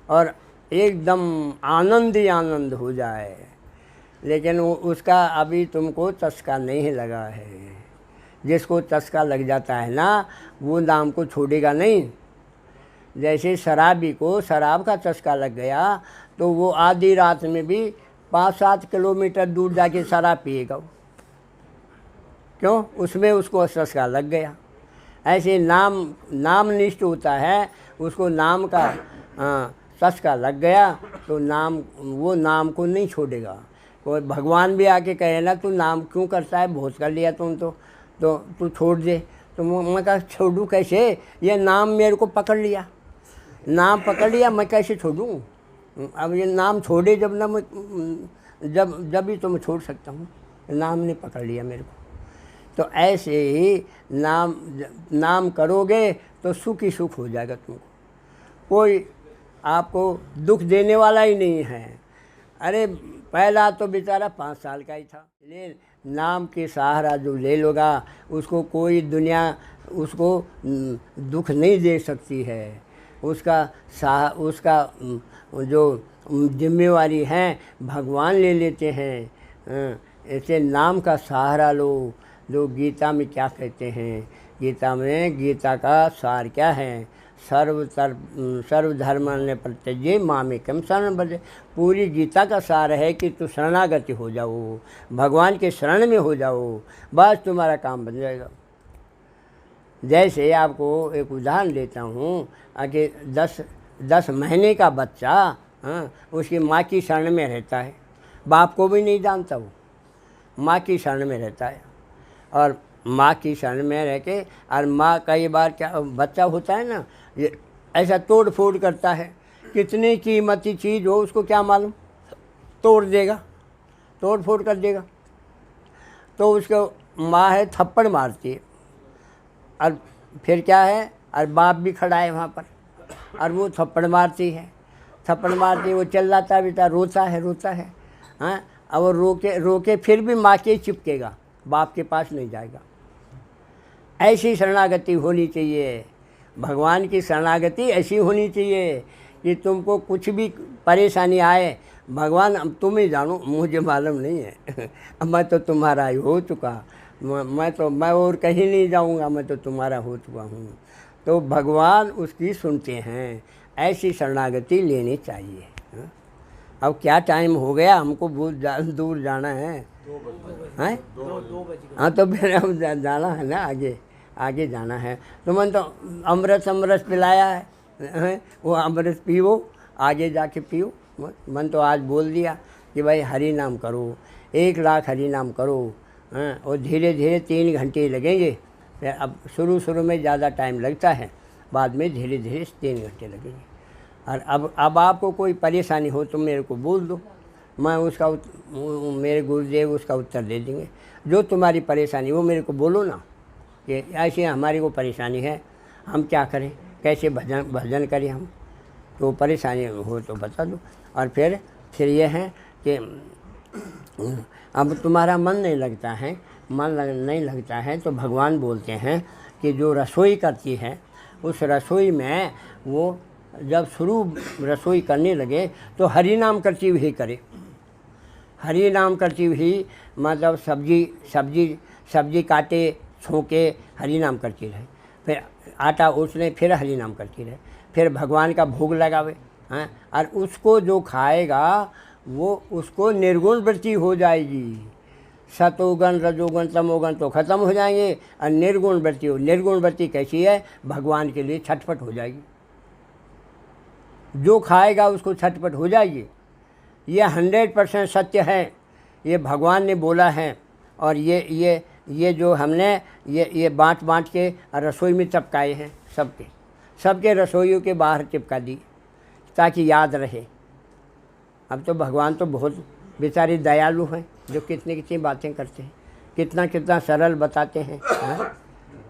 और एकदम आनंद ही आनंद हो जाए। लेकिन उसका अभी तुमको चस्का नहीं लगा है। जिसको चस्का लग जाता है ना, वो नाम को छोड़ेगा नहीं। जैसे शराबी को शराब का चस्का लग गया तो वो आधी रात में भी 5-7 किलोमीटर दूर जाके शराब पिएगा। क्यों? उसमें उसको चस्का लग गया। ऐसे नाम निष्ठ होता है, उसको नाम का चस्का लग गया तो वो नाम को नहीं छोड़ेगा। कोई भगवान भी आके कहे ना तू नाम क्यों करता है, बहुत कर लिया तुम तो तू छोड़ दे। तो मैं कहा छोड़ूँ कैसे, ये नाम मेरे को पकड़ लिया, नाम पकड़ लिया, मैं कैसे छोड़ूँ। अब ये नाम छोड़े जब ना मैं जब भी तो मैं छोड़ सकता हूँ, नाम ने पकड़ लिया मेरे को। तो ऐसे ही नाम करोगे तो सुख ही सुख हो जाएगा तुमको। कोई आपको दुख देने वाला ही नहीं है। अरे पहला तो बेचारा 5 साल का ही था। ले नाम के सहारा जो ले लोगा उसको कोई दुनिया उसको दुख नहीं दे सकती है। उसका जो जिम्मेवारी है भगवान ले लेते हैं। ऐसे नाम का सहारा लो। जो गीता में क्या कहते हैं, गीता का सार क्या है, सर्वधर्मान् परित्यज्य मामेकं शरणं व्रज। पूरी गीता का सार है कि तू शरणागति हो जाओ, भगवान के शरण में हो जाओ, बस तुम्हारा काम बन जाएगा। जैसे आपको एक उदाहरण देता हूँ कि 10 महीने का बच्चा, हाँ, उसकी माँ की शरण में रहता है। बाप को भी नहीं जानता, वो माँ की शरण में रहता है। और माँ की शरण में रह के, और माँ कई बार क्या बच्चा होता है ना, ये ऐसा तोड़ फोड़ करता है। कितनी कीमती चीज़ हो उसको क्या मालूम, तोड़ देगा, तोड़ फोड़ कर देगा। तो उसको माँ है थप्पड़ मारती है, और फिर क्या है, और बाप भी खड़ा है वहाँ पर, और वो थप्पड़ मारती है, वो चिल्लाता है, बेटा रोता है। हाँ, अब वो रोके फिर भी माँ के चिपकेगा, बाप के पास नहीं जाएगा। ऐसी शरणागति होनी चाहिए। भगवान की शरणागति ऐसी होनी चाहिए कि तुमको कुछ भी परेशानी आए, भगवान अब तुम ही जानो, मुझे मालूम नहीं है। अब मैं तो तुम्हारा ही हो चुका, मैं और कहीं नहीं जाऊंगा, मैं तो तुम्हारा हो चुका हूँ। तो भगवान उसकी सुनते हैं। ऐसी शरणागति लेनी चाहिए। अब क्या टाइम हो गया, हमको बहुत दूर जाना है। 2 बजे। हाँ, तो फिर अब जाना है ना, आगे जाना है। तो मन तो अमृत पिलाया है, वो अमृत पियो, आगे जाके पियो। मन तो आज बोल दिया कि भाई हरि नाम करो, 1 लाख हरि नाम करो। हाँ, और धीरे धीरे 3 घंटे लगेंगे। अब शुरू में ज़्यादा टाइम लगता है, बाद में धीरे धीरे 3 घंटे लगेंगे। और अब आपको कोई परेशानी हो तो मेरे को बोल दो, मैं उसका मेरे गुरुदेव उसका उत्तर दे देंगे। जो तुम्हारी परेशानी वो मेरे को बोलो ना कि ऐसे हमारी को परेशानी है, हम क्या करें, कैसे भजन करें हम। तो परेशानी हो तो बता दो। और फिर ये है कि अब तुम्हारा मन नहीं लगता है, नहीं लगता है तो भगवान बोलते हैं कि जो रसोई करती है उस रसोई में वो जब शुरू रसोई करने लगे तो हरि नाम करती हुई करे, हरि नाम करती हुई मतलब सब्जी काटे छोंके हरि नाम करती रहे, फिर आटा उसने फिर हरि नाम करती रहे, फिर भगवान का भोग लगावे हैं, और उसको जो खाएगा वो उसको निर्गुण वृत्ति हो जाएगी। सतोगुण रजोगुण तमोगुण तो ख़त्म हो जाएंगे और निर्गुण वृत्ति हो। निर्गुण वृत्ति कैसी है? भगवान के लिए छटपट हो जाएगी, जो खाएगा उसको छटपट हो जाएगी। ये 100% सत्य है, ये भगवान ने बोला है। और ये जो हमने ये बाँट के रसोई में चिपकाए हैं, सबके रसोइयों के बाहर चिपका दी ताकि याद रहे। अब तो भगवान तो बहुत बेचारे दयालु हैं, जो कितनी बातें करते हैं, कितना सरल बताते हैं, हाँ?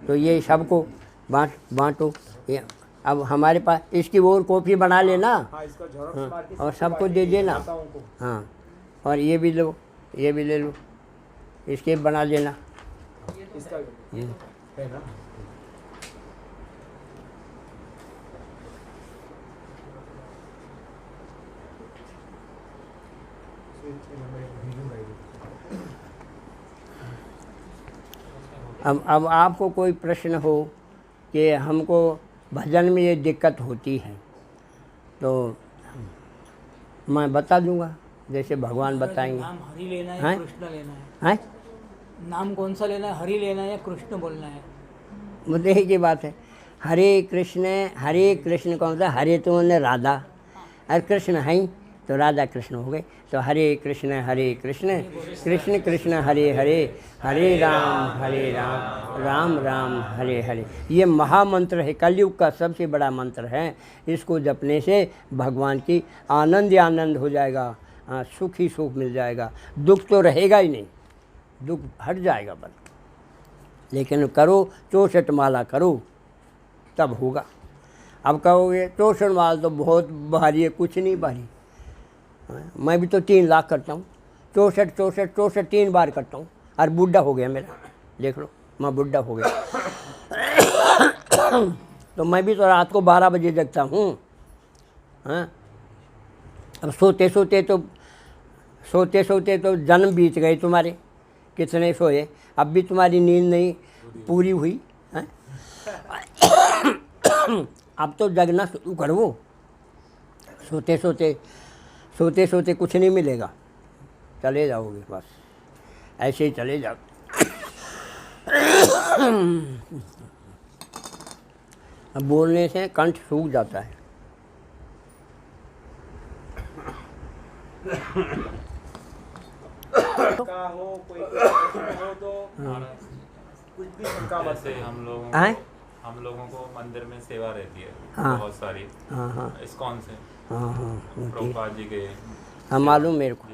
तो ये सबको बाँटो। ये अब हमारे पास इसकी और कॉपी बना लेना, हाँ, और सबको दे देना, हाँ। और ये भी लो, ये भी ले लो, इसके बना लेना। अब आपको कोई प्रश्न हो कि हमको भजन में ये दिक्कत होती है तो मैं बता दूंगा, जैसे भगवान बताएंगे। नाम हरि लेना है, कृष्ण लेना है? नाम कौन सा लेना है? हरि लेना है या कृष्ण बोलना है? मुद्दे की बात है। हरे कृष्ण कौन सा? हरे तो उन्हें राधा, और कृष्ण है तो राधा कृष्ण हो गए। तो हरे कृष्ण कृष्ण कृष्ण हरे हरे, हरे राम राम राम हरे हरे। ये महामंत्र है, कलयुग का सबसे बड़ा मंत्र है। इसको जपने से भगवान की आनंद हो जाएगा, सुख ही सुख मिल जाएगा, दुख तो रहेगा ही नहीं, दुख हट जाएगा बस। लेकिन करो 64 माला करो तब होगा। अब कहोगे 64 माला तो बहुत भारी है, कुछ नहीं भारी। मैं भी तो 3 लाख करता हूँ, 64 3 बार करता हूँ, और बूढ़ा हो गया मेरा, देख लो मैं बूढ़ा हो गया। तो मैं भी तो रात को 12 बजे जगता हूँ, हाँ। अब सोते सोते तो जन्म बीत गए तुम्हारे, कितने सोए, अब भी तुम्हारी नींद नहीं पूरी हुई है। अब तो जगना शुरू करो। सोते सोते कुछ नहीं मिलेगा, चले जाओगे बस, ऐसे ही चले जाओ। अब बोलने से कंठ सूख जाता है। का हो कोई हो तो कुछ भी शंका मत से हम लोगों को मंदिर में सेवा रहती है, हाँ, बहुत सारी, हाँ, इस्कॉन से, हाँ, प्रभुपाद जी के, हाँ मालूम मेरे को।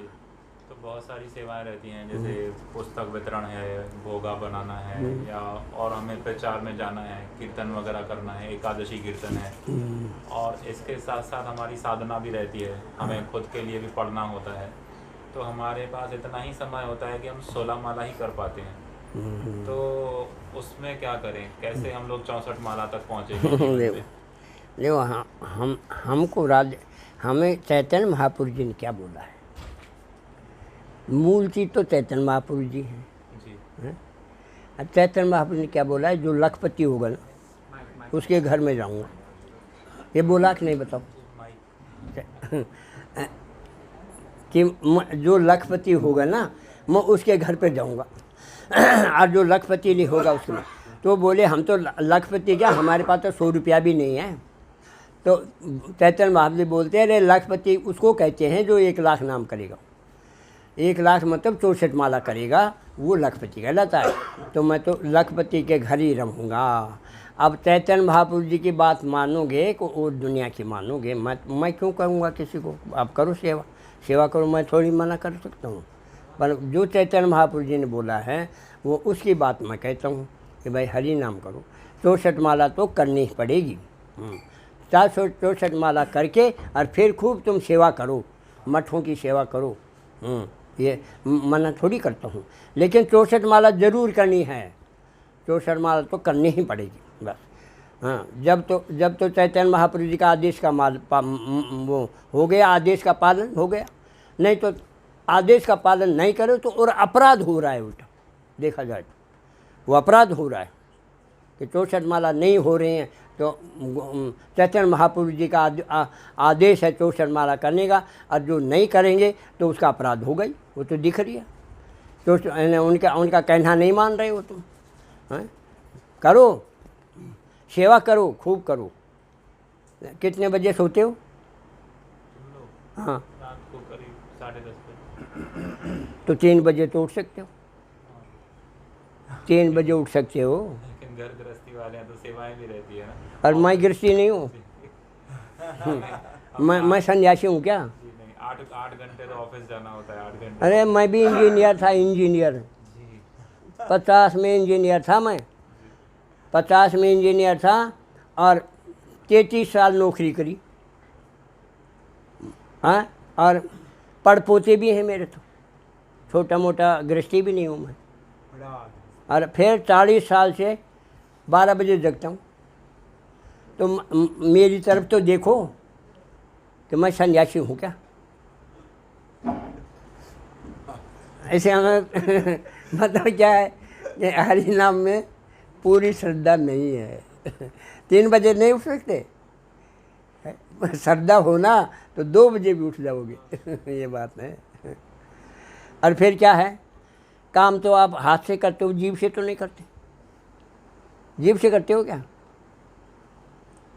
तो बहुत सारी सेवाएं रहती हैं, जैसे पुस्तक वितरण है, भोगा बनाना है, या और हमें प्रचार में जाना है, कीर्तन वगैरह करना है, एकादशी कीर्तन है, और इसके साथ साथ हमारी साधना भी रहती है, हमें खुद के लिए भी पढ़ना होता है। तो हमारे पास इतना ही समय होता है कि हम 16 माला ही कर पाते हैं। तो उसमें क्या करें, कैसे हम लोग 64 माला तक पहुँचेंगे? देखो हमको हमें चैतन्य महापुरुष जी ने क्या बोला है? मूल चीज़ तो चैतन्य महापुरुष जी हैं जी। अब चैतन्य महापुरुष ने क्या बोला है? जो लखपति होगा ना उसके घर में जाऊंगा, ये बोला कि नहीं बताओ? कि जो लखपति होगा ना मैं उसके घर पे जाऊंगा, और जो लखपति नहीं होगा उसमें, तो बोले हम तो लखपति क्या, हमारे पास तो 100 रुपया भी नहीं है। तो चैतन्य महापुरुष बोलते हैं अरे लखपति उसको कहते हैं जो 1 लाख नाम करेगा, 1 लाख मतलब 64 माला करेगा, वो लखपति कहलाता है। तो मैं तो लखपति के घर ही रहूँगा। अब चैतन्य महापुरुष जी की बात मानोगे को और दुनिया की मानोगे, मैं क्यों करूँगा किसी को? आप करो सेवा करो, मैं थोड़ी मना कर सकता हूँ। पर जो चैतन्य महापुरुष जी ने बोला है वो उसकी बात मैं कहता हूँ कि भाई हरि नाम करो। 64 माला तो करनी ही पड़ेगी। 464 माला करके और फिर खूब तुम सेवा करो, मठों की सेवा करो। ये मना थोड़ी करता हूँ, लेकिन 64 माला ज़रूर करनी है। 64 माला तो करनी ही पड़ेगी बस। हाँ, जब तो चैतन्य महाप्रभु जी का आदेश का वो हो गया, आदेश का पालन हो गया। नहीं तो आदेश का पालन नहीं करो तो और अपराध हो रहा है उल्टा, देखा जाए तो वो अपराध हो रहा है कि 64 माला नहीं हो रही हैं। तो चैतन्य महाप्रभु जी का आदेश है 64 माला करने का, और जो नहीं करेंगे तो उसका अपराध हो गई, वो तो दिख रही है। तो उनका कहना नहीं मान रहे हो तुम, हैं? करो, सेवा करो, खूब करो। कितने बजे सोते हो? हाँ, रात को करीब 10:30 बजे। तो 3 बजे तो उठ सकते हो, 3 बजे उठ सकते हो। लेकिन घर गृहस्थी वाले हैं तो सेवाएं भी रहती है ना। और मैं गृहस्थी नहीं हूँ, मैं सन्यासी हूँ क्या? जी नहीं, 8 घंटे तो ऑफिस जाना होता है, 8 घंटे। अरे मैं भी इंजीनियर था, इंजीनियर जी 50 में इंजीनियर था मैं, 50 में इंजीनियर था और 33 साल नौकरी करी। हाँ, और पड़पोते भी हैं मेरे, तो छोटा मोटा गृहस्थी भी नहीं हूँ मैं। और फिर 40 साल से 12 बजे जगता हूँ। तो मेरी तरफ तो देखो कि मैं सन्यासी हूँ क्या? ऐसे हमें मतलब क्या है कि हरि नाम में पूरी श्रद्धा नहीं है। 3 बजे नहीं उठ सकते, श्रद्धा होना तो 2 बजे भी उठ जाओगे। ये बात है। और फिर क्या है, काम तो आप हाथ से करते हो, जीभ से तो नहीं करते। जीभ से करते हो क्या?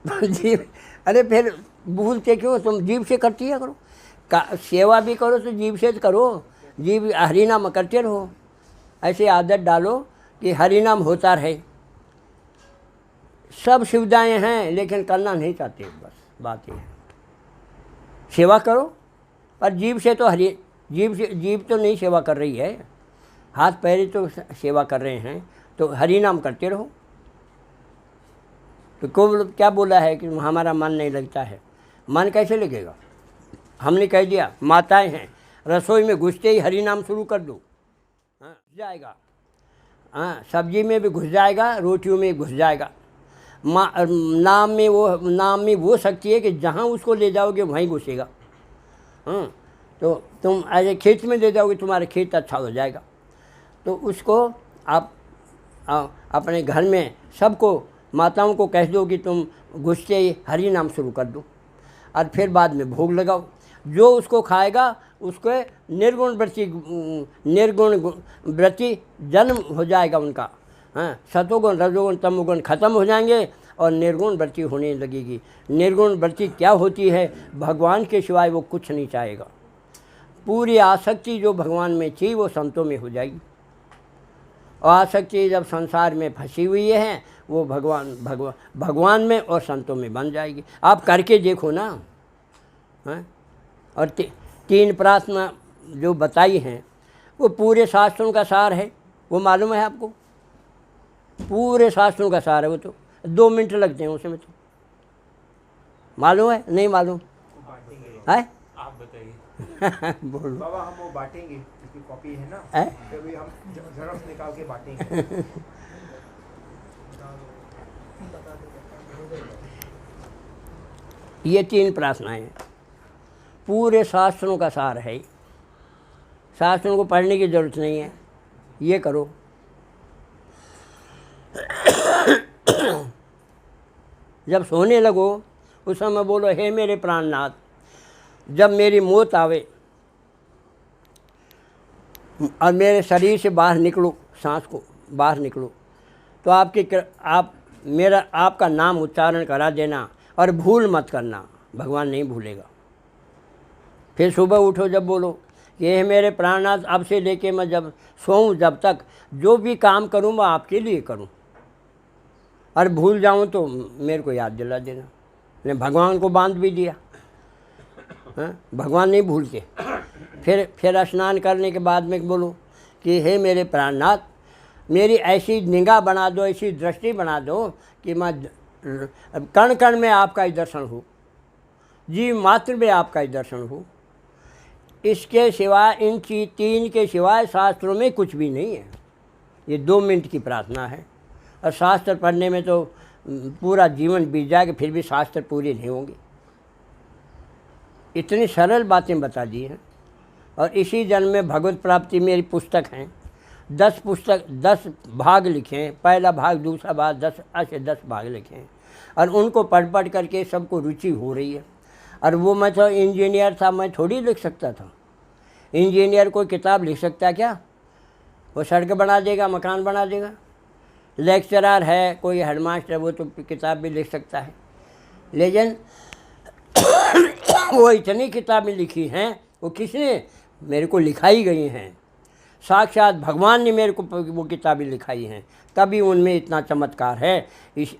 जीभ, अरे फिर भूलते क्यों? तुम जीभ से करती है करो, सेवा भी करो तो जीभ से करो, जीभ हरि नाम करते रहो। ऐसे आदत डालो कि हरि नाम होता रहे। सब सुविधाएं हैं लेकिन करना नहीं चाहते, बस बात ये है। सेवा करो, पर जीभ से तो जीभ तो नहीं सेवा कर रही है, हाथ पैर तो सेवा कर रहे हैं, तो हरि नाम करते रहो। तो को क्या बोला है कि हमारा मन नहीं लगता है? मन कैसे लगेगा? हमने कह दिया माताएं हैं, रसोई में घुसते ही हरि नाम शुरू कर दो, हाँ घुस जाएगा। हाँ, सब्जी में भी घुस जाएगा, रोटियों में घुस जाएगा। नाम में वो शक्ति है कि जहाँ उसको ले जाओगे वहीं घुसेगा। हाँ, तो तुम ऐसे खेत में ले जाओगे, तुम्हारा खेत अच्छा हो जाएगा। तो उसको आप अपने घर में सबको, माताओं को कह दो कि तुम घुसते ही हरि नाम शुरू कर दो, और फिर बाद में भोग लगाओ। जो उसको खाएगा उसको निर्गुण व्रती जन्म हो जाएगा उनका। हाँ, सतोगुण रजोगुण तमोगुण खत्म हो जाएंगे और निर्गुण व्रती होने लगेगी। निर्गुण व्रती क्या होती है? भगवान के सिवाय वो कुछ नहीं चाहेगा। पूरी आसक्ति जो भगवान में थी वो संतों में हो जाएगी, और आसक्ति जब संसार में फंसी हुई है वो भगवान में और संतों में बन जाएगी। आप करके देखो ना। हाँ? और 3 प्रार्थना जो बताई हैं वो पूरे शास्त्रों का सार है, वो मालूम है आपको? पूरे शास्त्रों का सार है वो, तो 2 मिनट लगते हैं उसमें। तो मालूम है? नहीं मालूम है? आप बताइए। बोलो बाबा, हम वो बांटेंगे, इसकी कॉपी है ना, है? कभी हम ज़ेरॉक्स निकाल के बांटेंगे। ये 3 प्रार्थनाएं हैं, पूरे शास्त्रों का सार है। शास्त्रों को पढ़ने की ज़रूरत नहीं है, ये करो। जब सोने लगो उस समय बोलो, हे मेरे प्राणनाथ, जब मेरी मौत आवे और मेरे शरीर से बाहर निकलो, सांस को बाहर निकलो, तो आपका नाम उच्चारण करा देना और भूल मत करना, भगवान नहीं भूलेगा। फिर सुबह उठो जब बोलो कि हे मेरे प्राणनाथ, अब से लेके मैं जब सोऊं जब तक जो भी काम करूं मैं आपके लिए करूं, और भूल जाऊं तो मेरे को याद दिला देना। मैंने भगवान को बांध भी दिया। हाँ, भगवान नहीं भूलते। फिर स्नान करने के बाद में बोलो कि हे मेरे प्राणनाथ, मेरी ऐसी निगाह बना दो, ऐसी दृष्टि बना दो कि मैं कण कण में आपका ही दर्शन हो, जीव मात्र में आपका ही दर्शन हो। इसके सिवाय, इन 3 के सिवाय शास्त्रों में कुछ भी नहीं है। ये 2 मिनट की प्रार्थना है। और शास्त्र पढ़ने में तो पूरा जीवन बीत जाएगा फिर भी शास्त्र पूरे नहीं होंगे। इतनी सरल बातें बता दी हैं। और इसी जन्म में भगवत प्राप्ति मेरी पुस्तक हैं, 10 भाग लिखे हैं, पहला भाग, दूसरा भाग, 10 भाग लिखे हैं। और उनको पढ़ करके सबको रुचि हो रही है। और वो मैं तो इंजीनियर था, मैं थोड़ी लिख सकता था। इंजीनियर कोई किताब लिख सकता है क्या? वो सड़क बना देगा, मकान बना देगा। लेक्चरर है, कोई हेडमास्टर, वो तो किताब भी लिख सकता है। लेकिन वो इतनी किताबें लिखी हैं, वो किसने? मेरे को लिखाई गई हैं। साक्षात भगवान ने मेरे को वो किताबें लिखाई हैं, तभी उनमें इतना चमत्कार है।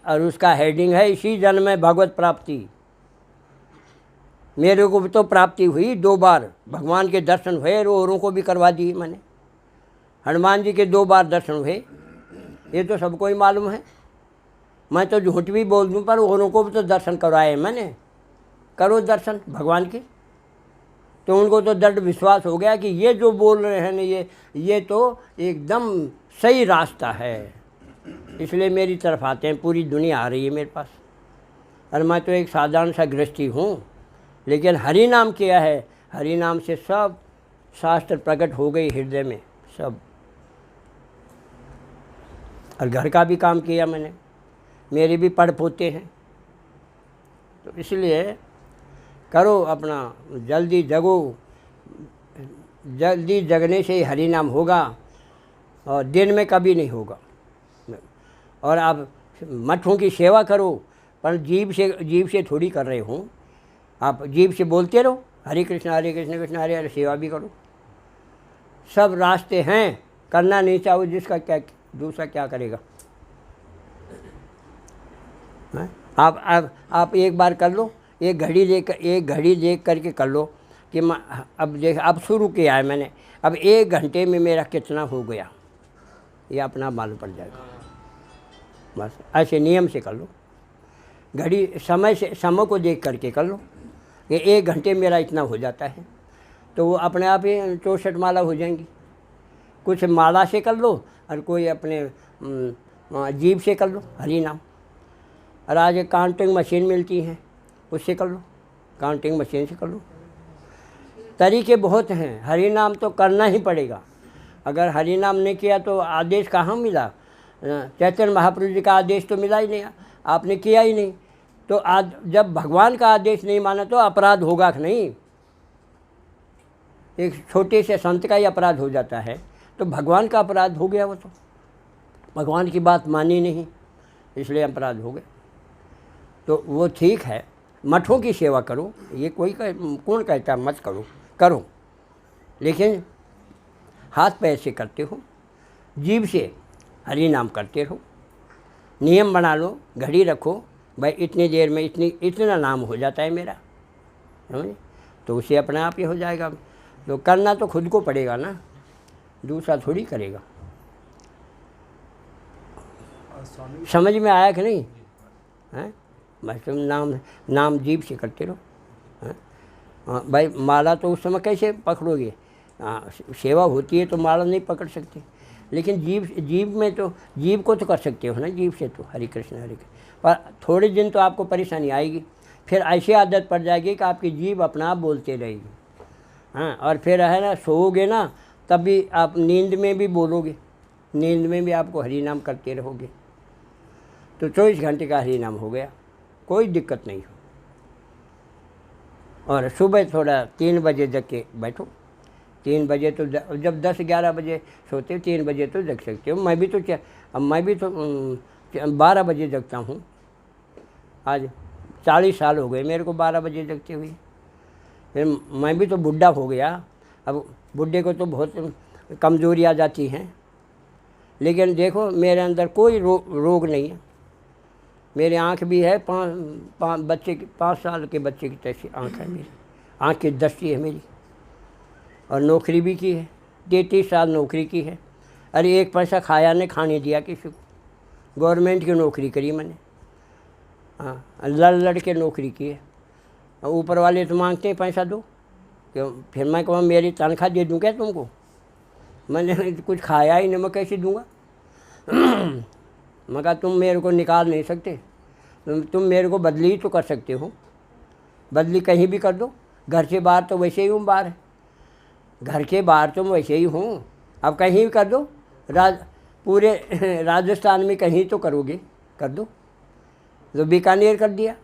और उसका हेडिंग है इसी जन्म में भगवत प्राप्ति। मेरे को तो प्राप्ति हुई 2 बार, भगवान के दर्शन हुए और औरों को भी करवा दिए मैंने। हनुमान जी के 2 बार दर्शन हुए, ये तो सबको ही मालूम है। मैं तो झूठ भी बोल दूं, पर औरों को भी तो दर्शन करवाए मैंने। करो दर्शन भगवान के, तो उनको तो दृढ़ विश्वास हो गया कि ये जो बोल रहे हैं ना, ये तो एकदम सही रास्ता है। इसलिए मेरी तरफ आते हैं, पूरी दुनिया आ रही है मेरे पास। और मैं तो एक साधारण सा गृहस्थी हूँ, लेकिन हरि नाम किया है। हरि नाम से सब शास्त्र प्रकट हो गई हृदय में सब। और घर का भी काम किया मैंने, मेरे भी पढ़ पोते हैं। तो इसलिए करो अपना, जल्दी जगो। जल्दी जगने से ही हरि नाम होगा, और दिन में कभी नहीं होगा। और आप मठों की सेवा करो, पर जीभ से थोड़ी कर रहे हो। आप जीभ से बोलते रहो हरे कृष्ण कृष्ण हरे हरे, सेवा भी करो। सब रास्ते हैं, करना नहीं चाहो जिसका क्या, दूसरा क्या करेगा? आप एक बार कर लो, एक घड़ी देख करके कर लो कि अब शुरू किया है मैंने, अब 1 घंटे में मेरा कितना हो गया, ये अपना मालूम पड़ जाएगा। बस ऐसे नियम से कर लो। घड़ी समय को देख करके कर लो कि 1 घंटे मेरा इतना हो जाता है, तो वो अपने आप ही 64 माला हो जाएंगी। कुछ माला से कर लो, और कोई अपने जीभ से कर लो हरि नाम। और आज काउंटिंग मशीन मिलती हैं, उससे कर लो, काउंटिंग मशीन से कर लो। तरीके बहुत हैं, हरि नाम तो करना ही पड़ेगा। अगर हरि नाम नहीं किया तो आदेश कहाँ मिला? चैतन्य महाप्रभु जी का आदेश तो मिला ही नहीं, आपने किया ही नहीं। तो आज जब भगवान का आदेश नहीं माना तो अपराध होगा कि नहीं? एक छोटे से संत का ही अपराध हो जाता है, तो भगवान का अपराध हो गया। वो तो भगवान की बात मानी नहीं, इसलिए अपराध हो गए। तो वो ठीक है, मठों की सेवा करो, ये कौन कहता है मत करो, करो, लेकिन हाथ पैर से करते हो, जीभ से हरि नाम करते रहो। नियम बना लो, घड़ी रखो, भाई इतनी देर में इतना नाम हो जाता है मेरा, समझे? तो उसे अपने आप ही हो जाएगा। तो करना तो खुद को पड़ेगा ना, दूसरा थोड़ी करेगा। समझ में आया कि नहीं? हैं? बस तुम नाम जीभ से करते रहो। भाई माला तो उस समय कैसे पकड़ोगे? सेवा होती है तो माला नहीं पकड़ सकते, लेकिन जीभ में तो जीभ को तो कर सकते हो ना, जीभ से तो हरे कृष्ण हरे कृष्ण। पर थोड़े दिन तो आपको परेशानी आएगी, फिर ऐसी आदत पड़ जाएगी कि आपकी जीभ अपना आप बोलते रहेगी। हाँ, और फिर है ना, सोओगे ना तब भी आप नींद में भी बोलोगे, नींद में भी आपको हरि नाम करते रहोगे। तो 24 घंटे का हरि नाम हो गया, कोई दिक्कत नहीं हो। और सुबह थोड़ा 3 बजे जग के बैठो। 3 बजे तो जब 10-11 बजे सोते हो, 3 बजे तो जग सकते हो। मैं भी तो 12 बजे जगता हूँ। आज 40 साल हो गए मेरे को 12 बजे जगते हुए। फिर मैं भी तो बुढ़ा हो गया। अब बुढ़े को तो बहुत कमज़ोरी आ जाती हैं, लेकिन देखो मेरे अंदर कोई रोग नहीं है। मेरी आँख भी है 5 साल के बच्चे की तैसी आँख है मेरी, आँख की दृष्टि है मेरी। और नौकरी भी की है, 33 साल नौकरी की है। अरे 1 पैसा खाया नहीं, खाने दिया किसी को। गवर्नमेंट की नौकरी करी मैंने, हाँ, लड़ के नौकरी की है। ऊपर वाले तो मांगते हैं पैसा दो, क्यों? फिर मैं कहूँ मेरी तनख्वाह दे दूँ क्या तुमको? मैंने कुछ खाया ही नहीं, मैं कैसे दूँगा? मैं कहा तुम मेरे को निकाल नहीं सकते, तुम मेरे को बदली ही तो कर सकते हो, बदली कहीं भी कर दो। घर से बाहर तो वैसे ही हूँ बाहर, घर के बाहर तो मैं वैसे ही हूँ, अब कहीं भी कर दो। पूरे राजस्थान में कहीं तो करोगे, कर दो। तो बीकानेर कर दिया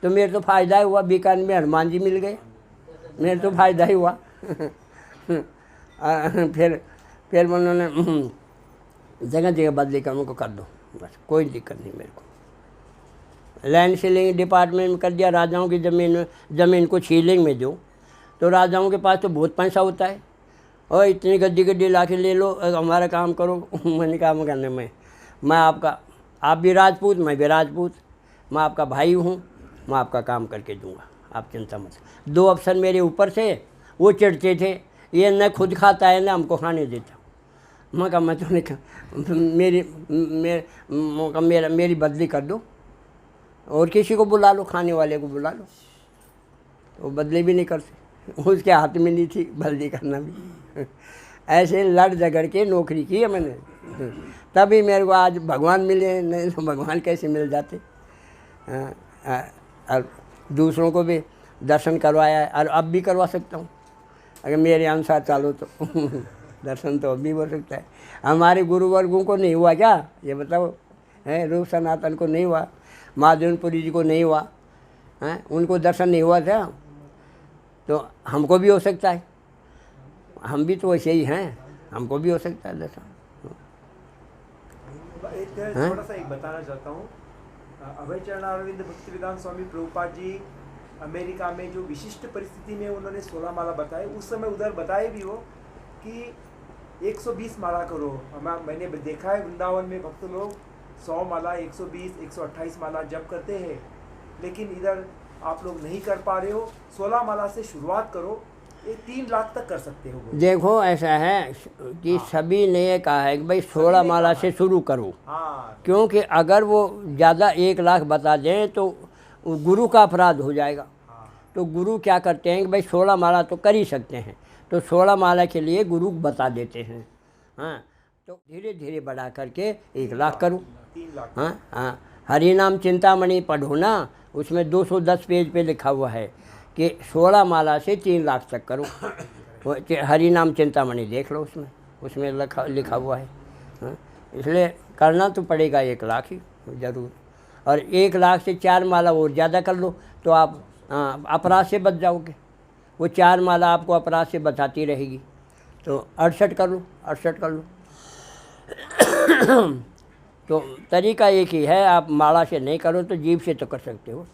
तो मेरे तो फ़ायदा ही हुआ, बीकानेर में हनुमान जी मिल गए, मेरे तो फ़ायदा ही हुआ। फिर उन्होंने जगह जगह बदली कर, उनको कर दो, बस कोई दिक्कत नहीं मेरे को। लैंड सीलिंग डिपार्टमेंट में कर दिया, राजाओं की ज़मीन को सीलिंग में दो, तो राजाओं के पास तो बहुत पैसा होता है, और इतनी गड्डी ला के ले लो, हमारा काम करो। मैंने काम करने में, मैं आपका, आप भी राजपूत, मैं भी राजपूत, मैं आपका भाई हूँ, मैं आपका काम करके दूंगा, आप चिंता मत। 2 अफसर मेरे ऊपर से, वो चिढ़ते थे, ये न खुद खाता है न हमको खाने देता। मैं कहा मैं तो नहीं खा, मेरी बदली कर दो, और किसी को बुला लो, खाने वाले को बुला लो। तो बदली भी नहीं करते, उसके हाथ में नहीं थी बदली करना भी। ऐसे लड़ झगड़ के नौकरी की है मैंने, तभी मेरे को आज भगवान मिले, नहीं तो भगवान कैसे मिल जाते। और दूसरों को भी दर्शन करवाया है, और अब भी करवा सकता हूँ अगर मेरे अनुसार चालो तो। दर्शन तो अब भी हो सकता है। हमारे गुरु वर्गों को नहीं हुआ क्या, ये बताओ, है रूप सनातन को नहीं हुआ, महादेवपुरी जी को नहीं हुआ, हैं, उनको दर्शन नहीं हुआ था, तो हमको भी हो सकता है। हम भी तो वैसे ही हैं, हमको भी हो सकता है दर्शन। थोड़ा सा एक बताना चाहता हूँ, अभय चरणारविंद भक्तिवेदांत स्वामी प्रभुपाद जी अमेरिका में जो विशिष्ट परिस्थिति में उन्होंने 16 माला बताए, उस समय उधर बताए भी हो कि 120 माला करो। मैंने देखा है वृंदावन में भक्त लोग 100 माला, 120, 128 माला जप करते हैं, लेकिन इधर आप लोग नहीं कर पा रहे हो। 16 माला से शुरुआत करो, ये 3 लाख तक कर सकते हो। देखो ऐसा है कि सभी ने ये कहा है कि भाई 16 माला से शुरू करो, क्योंकि अगर वो ज़्यादा 1 लाख बता दें तो गुरु का अपराध हो जाएगा। तो गुरु क्या करते हैं कि भाई 16 माला तो कर ही सकते हैं, तो 16 माला के लिए गुरु बता देते हैं। हाँ, तो धीरे धीरे बढ़ा करके 1 लाख करो। 3 लाख। हाँ हाँ, हरि नाम चिंतामणि पढ़ो ना, उसमें 210 पेज पे लिखा हुआ है कि 16 माला से 3 लाख तक करो। हरि नाम चिंतामणि देख लो, उसमें लिखा हुआ है। हाँ, इसलिए करना तो पड़ेगा 1 लाख ही ज़रूर, और 1 लाख से 4 माला और ज़्यादा कर लो तो आप अपराध से बच जाओगे। वो 4 माला आपको अपराध से बचाती रहेगी। तो 68 कर लो, 68 कर लो। तो तरीका एक ही है, आप माला से नहीं करो तो जीभ से तो कर सकते हो।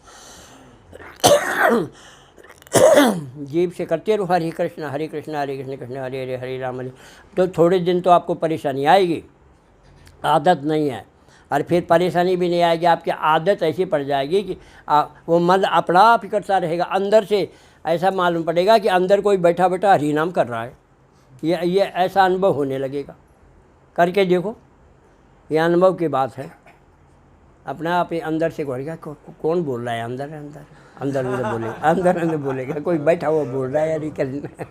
जीभ से करते रहो हरे कृष्ण हरे कृष्ण हरे कृष्ण कृष्ण हरे हरे हरे राम हरे। तो थोड़े दिन तो आपको परेशानी आएगी, आदत नहीं है, और फिर परेशानी भी नहीं आएगी, आपकी आदत ऐसी पड़ जाएगी कि वो मन अपना आप ही करता रहेगा। अंदर से ऐसा मालूम पड़ेगा कि अंदर कोई बैठा बैठा हरि नाम कर रहा है। ये ऐसा अनुभव होने लगेगा। करके देखो, ये अनुभव की बात है। अपना आप ही अंदर से कहेगा कौन बोल रहा है, अंदर अंदर बोलेगा कोई बैठा हुआ बोल रहा है यार, करना।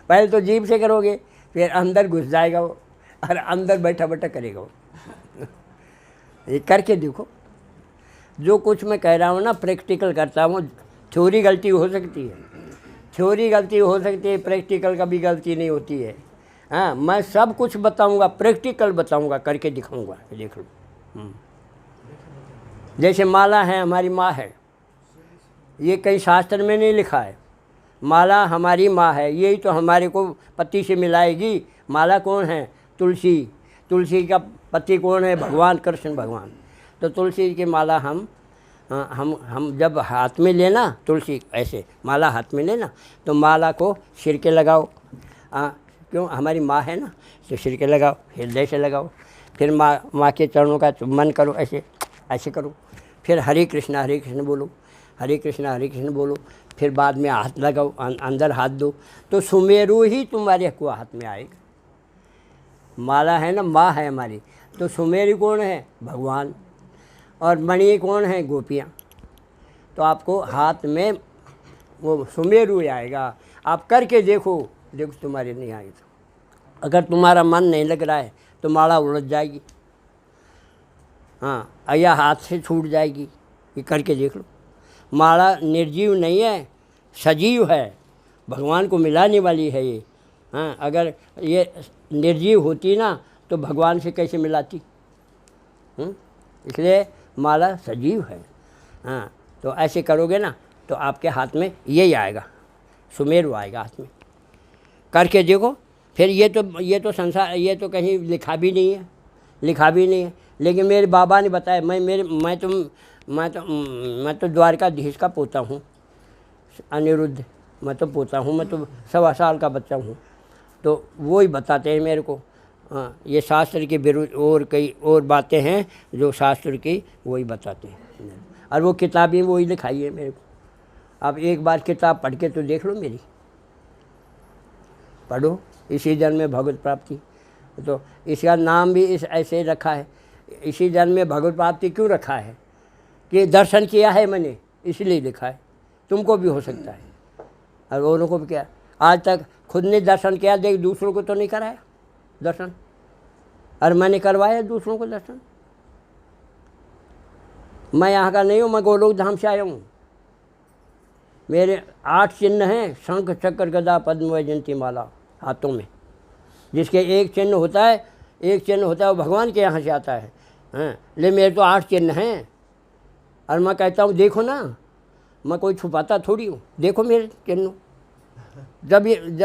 पहले तो जीभ से करोगे, फिर अंदर घुस जाएगा वो, और अंदर बैठा बैठा करेगा वो। ये करके देखो। जो कुछ मैं कह रहा हूँ ना, प्रैक्टिकल करता हूँ। थ्योरी गलती हो सकती है, प्रैक्टिकल का भी गलती नहीं होती है। हाँ, मैं सब कुछ बताऊँगा, प्रैक्टिकल बताऊँगा, करके दिखाऊँगा, देख लो। जैसे माला है, हमारी माँ है, ये कहीं शास्त्र में नहीं लिखा है। माला हमारी माँ है, यही तो हमारे को पति से मिलाएगी। माला कौन है? तुलसी का पति कौन है? भगवान कृष्ण भगवान। तो तुलसी की माला हम जब हाथ में लेना, तुलसी ऐसे माला हाथ में लेना, तो माला को सिर के लगाओ। क्यों? हमारी माँ है ना, तो सिर के लगाओ, हृदय से लगाओ। फिर माँ के चरणों का चुम्बन करो, ऐसे करो। फिर हरे कृष्ण बोलो, हरे कृष्ण बोलो। फिर बाद में हाथ लगाओ, अंदर हाथ दो, तो सुमेरु ही तुम्हारे हाथ में आएगा। माला है ना, माँ है हमारी, तो सुमेरु कौन है? भगवान। और मणि कौन है? गोपियाँ। तो आपको हाथ में वो सुमेरु आएगा। आप करके देखो तुम्हारे नहीं आएगी। तो अगर तुम्हारा मन नहीं लग रहा है तो माला उलझ जाएगी, हाँ, या हाथ से छूट जाएगी, ये करके देख लो। माला निर्जीव नहीं है, सजीव है, भगवान को मिलाने वाली है ये। हाँ, अगर ये निर्जीव होती ना तो भगवान से कैसे मिलाती? इसलिए माला सजीव है। हाँ, तो ऐसे करोगे ना तो आपके हाथ में यही आएगा, सुमेरु आएगा हाथ में। करके देखो। फिर ये तो संसार, ये तो कहीं लिखा भी नहीं है, लिखा भी नहीं है, लेकिन मेरे बाबा ने बताया। मैं तो द्वारकाधीश का पोता हूँ, अनिरुद्ध, मैं तो पोता हूँ, मैं तो 1.25 साल का बच्चा हूँ। तो वो ही बताते हैं मेरे को। हाँ, ये शास्त्र के विरुद्ध और कई और बातें हैं जो शास्त्र की वही बताते हैं, और वो किताबें वही लिखाई है मेरे को। आप एक बार किताब पढ़ के तो देख लो मेरी, पढ़ो, इसी जन्म में भगवत प्राप्ति। तो इसका नाम भी इस ऐसे रखा है, इसी जन्म में भगवत प्राप्ति क्यों रखा है? कि दर्शन किया है मैंने, इसलिए लिखा है। तुमको भी हो सकता है, और औरों को भी क्या। आज तक खुद ने दर्शन किया, देख दूसरों को तो नहीं कराया दर्शन, और मैंने करवाया दूसरों को दर्शन। मैं यहाँ का नहीं हूँ, मैं गोलोक धाम से आया हूँ। मेरे 8 चिन्ह हैं, शंख चक्र गदा पद्म वैजयंती माला हाथों में। जिसके एक चिन्ह होता है, वो भगवान के यहाँ से आता है। हाँ, ले मेरे तो 8 चिन्ह हैं, और मैं कहता हूँ देखो ना, मैं कोई छुपाता थोड़ी हूँ, देखो मेरे चिन्ह। जब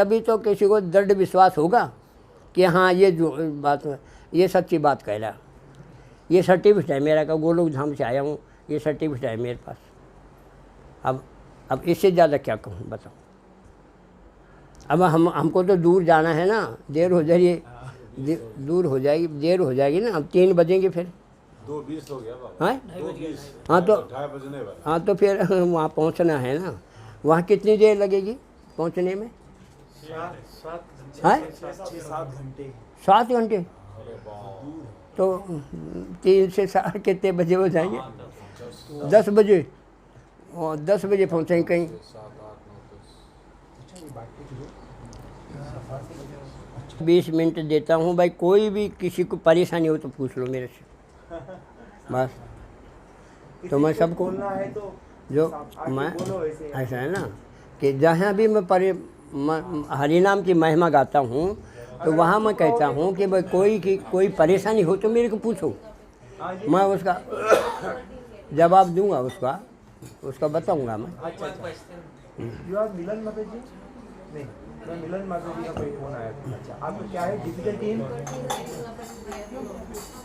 भी तो किसी को दृढ़ विश्वास होगा कि हाँ ये जो बात है, ये सच्ची बात कह रहा। ये सर्टिफिकेट है मेरा का, गोलोक धाम से आया हूँ, ये सर्टिफिकेट है मेरे पास। अब इससे ज़्यादा क्या कहूँ बताओ। अब हमको तो दूर जाना है ना, देर हो जाएगी, दूर हो जाएगी, देर हो जाएगी ना। अब 3 बजेंगे फिर 2:20 हो गया बाबा। हाँ तो फिर वहाँ पहुँचना है ना। वहाँ कितनी देर लगेगी पहुँचने में? 7 घंटे। 7 घंटे? तो 3 से 4 कितने बजे हो जाएंगे? 10 बजे, और 10 बजे पहुँचेंगे कहीं। 20 मिनट देता हूँ भाई, कोई भी किसी को परेशानी हो तो पूछ लो मेरे से, बस। तो मैं सबको बोलना है तो जो मैं ऐसा है ना कि जहाँ भी मैं हरि नाम की महिमा गाता हूँ तो वहाँ मैं कहता हूँ कि भाई कोई परेशानी हो तो मेरे को पूछो, मैं उसका जवाब दूंगा, उसका बताऊंगा मैं। यू आर मिलन माता जी? नहीं, मैं मिलन माता जी का कोई फोन आया था। अच्छा, आपका क्या है डिजिटल टीम?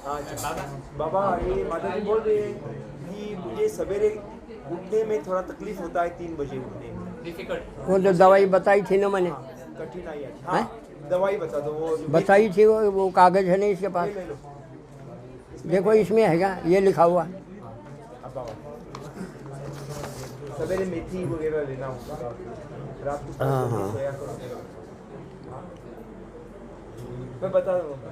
अच्छा बाबा, ये माता जी बोल रही है कि मुझे सवेरे उठने में थोड़ा तकलीफ होता है, 3 बजे उठने में डिफिकल्ट। वो जो दवाई बताई थी ना मैंने, कठिनाई है। हाँ, दवाई बता दो। वो बताई थी, वो कागज है नहीं इसके पास? देखो इसमें हैगा, ये लिखा हुआ। सवेरे मेथी वगैरह लेना होगा, रात को सोया करो। मैं बता दूँगा।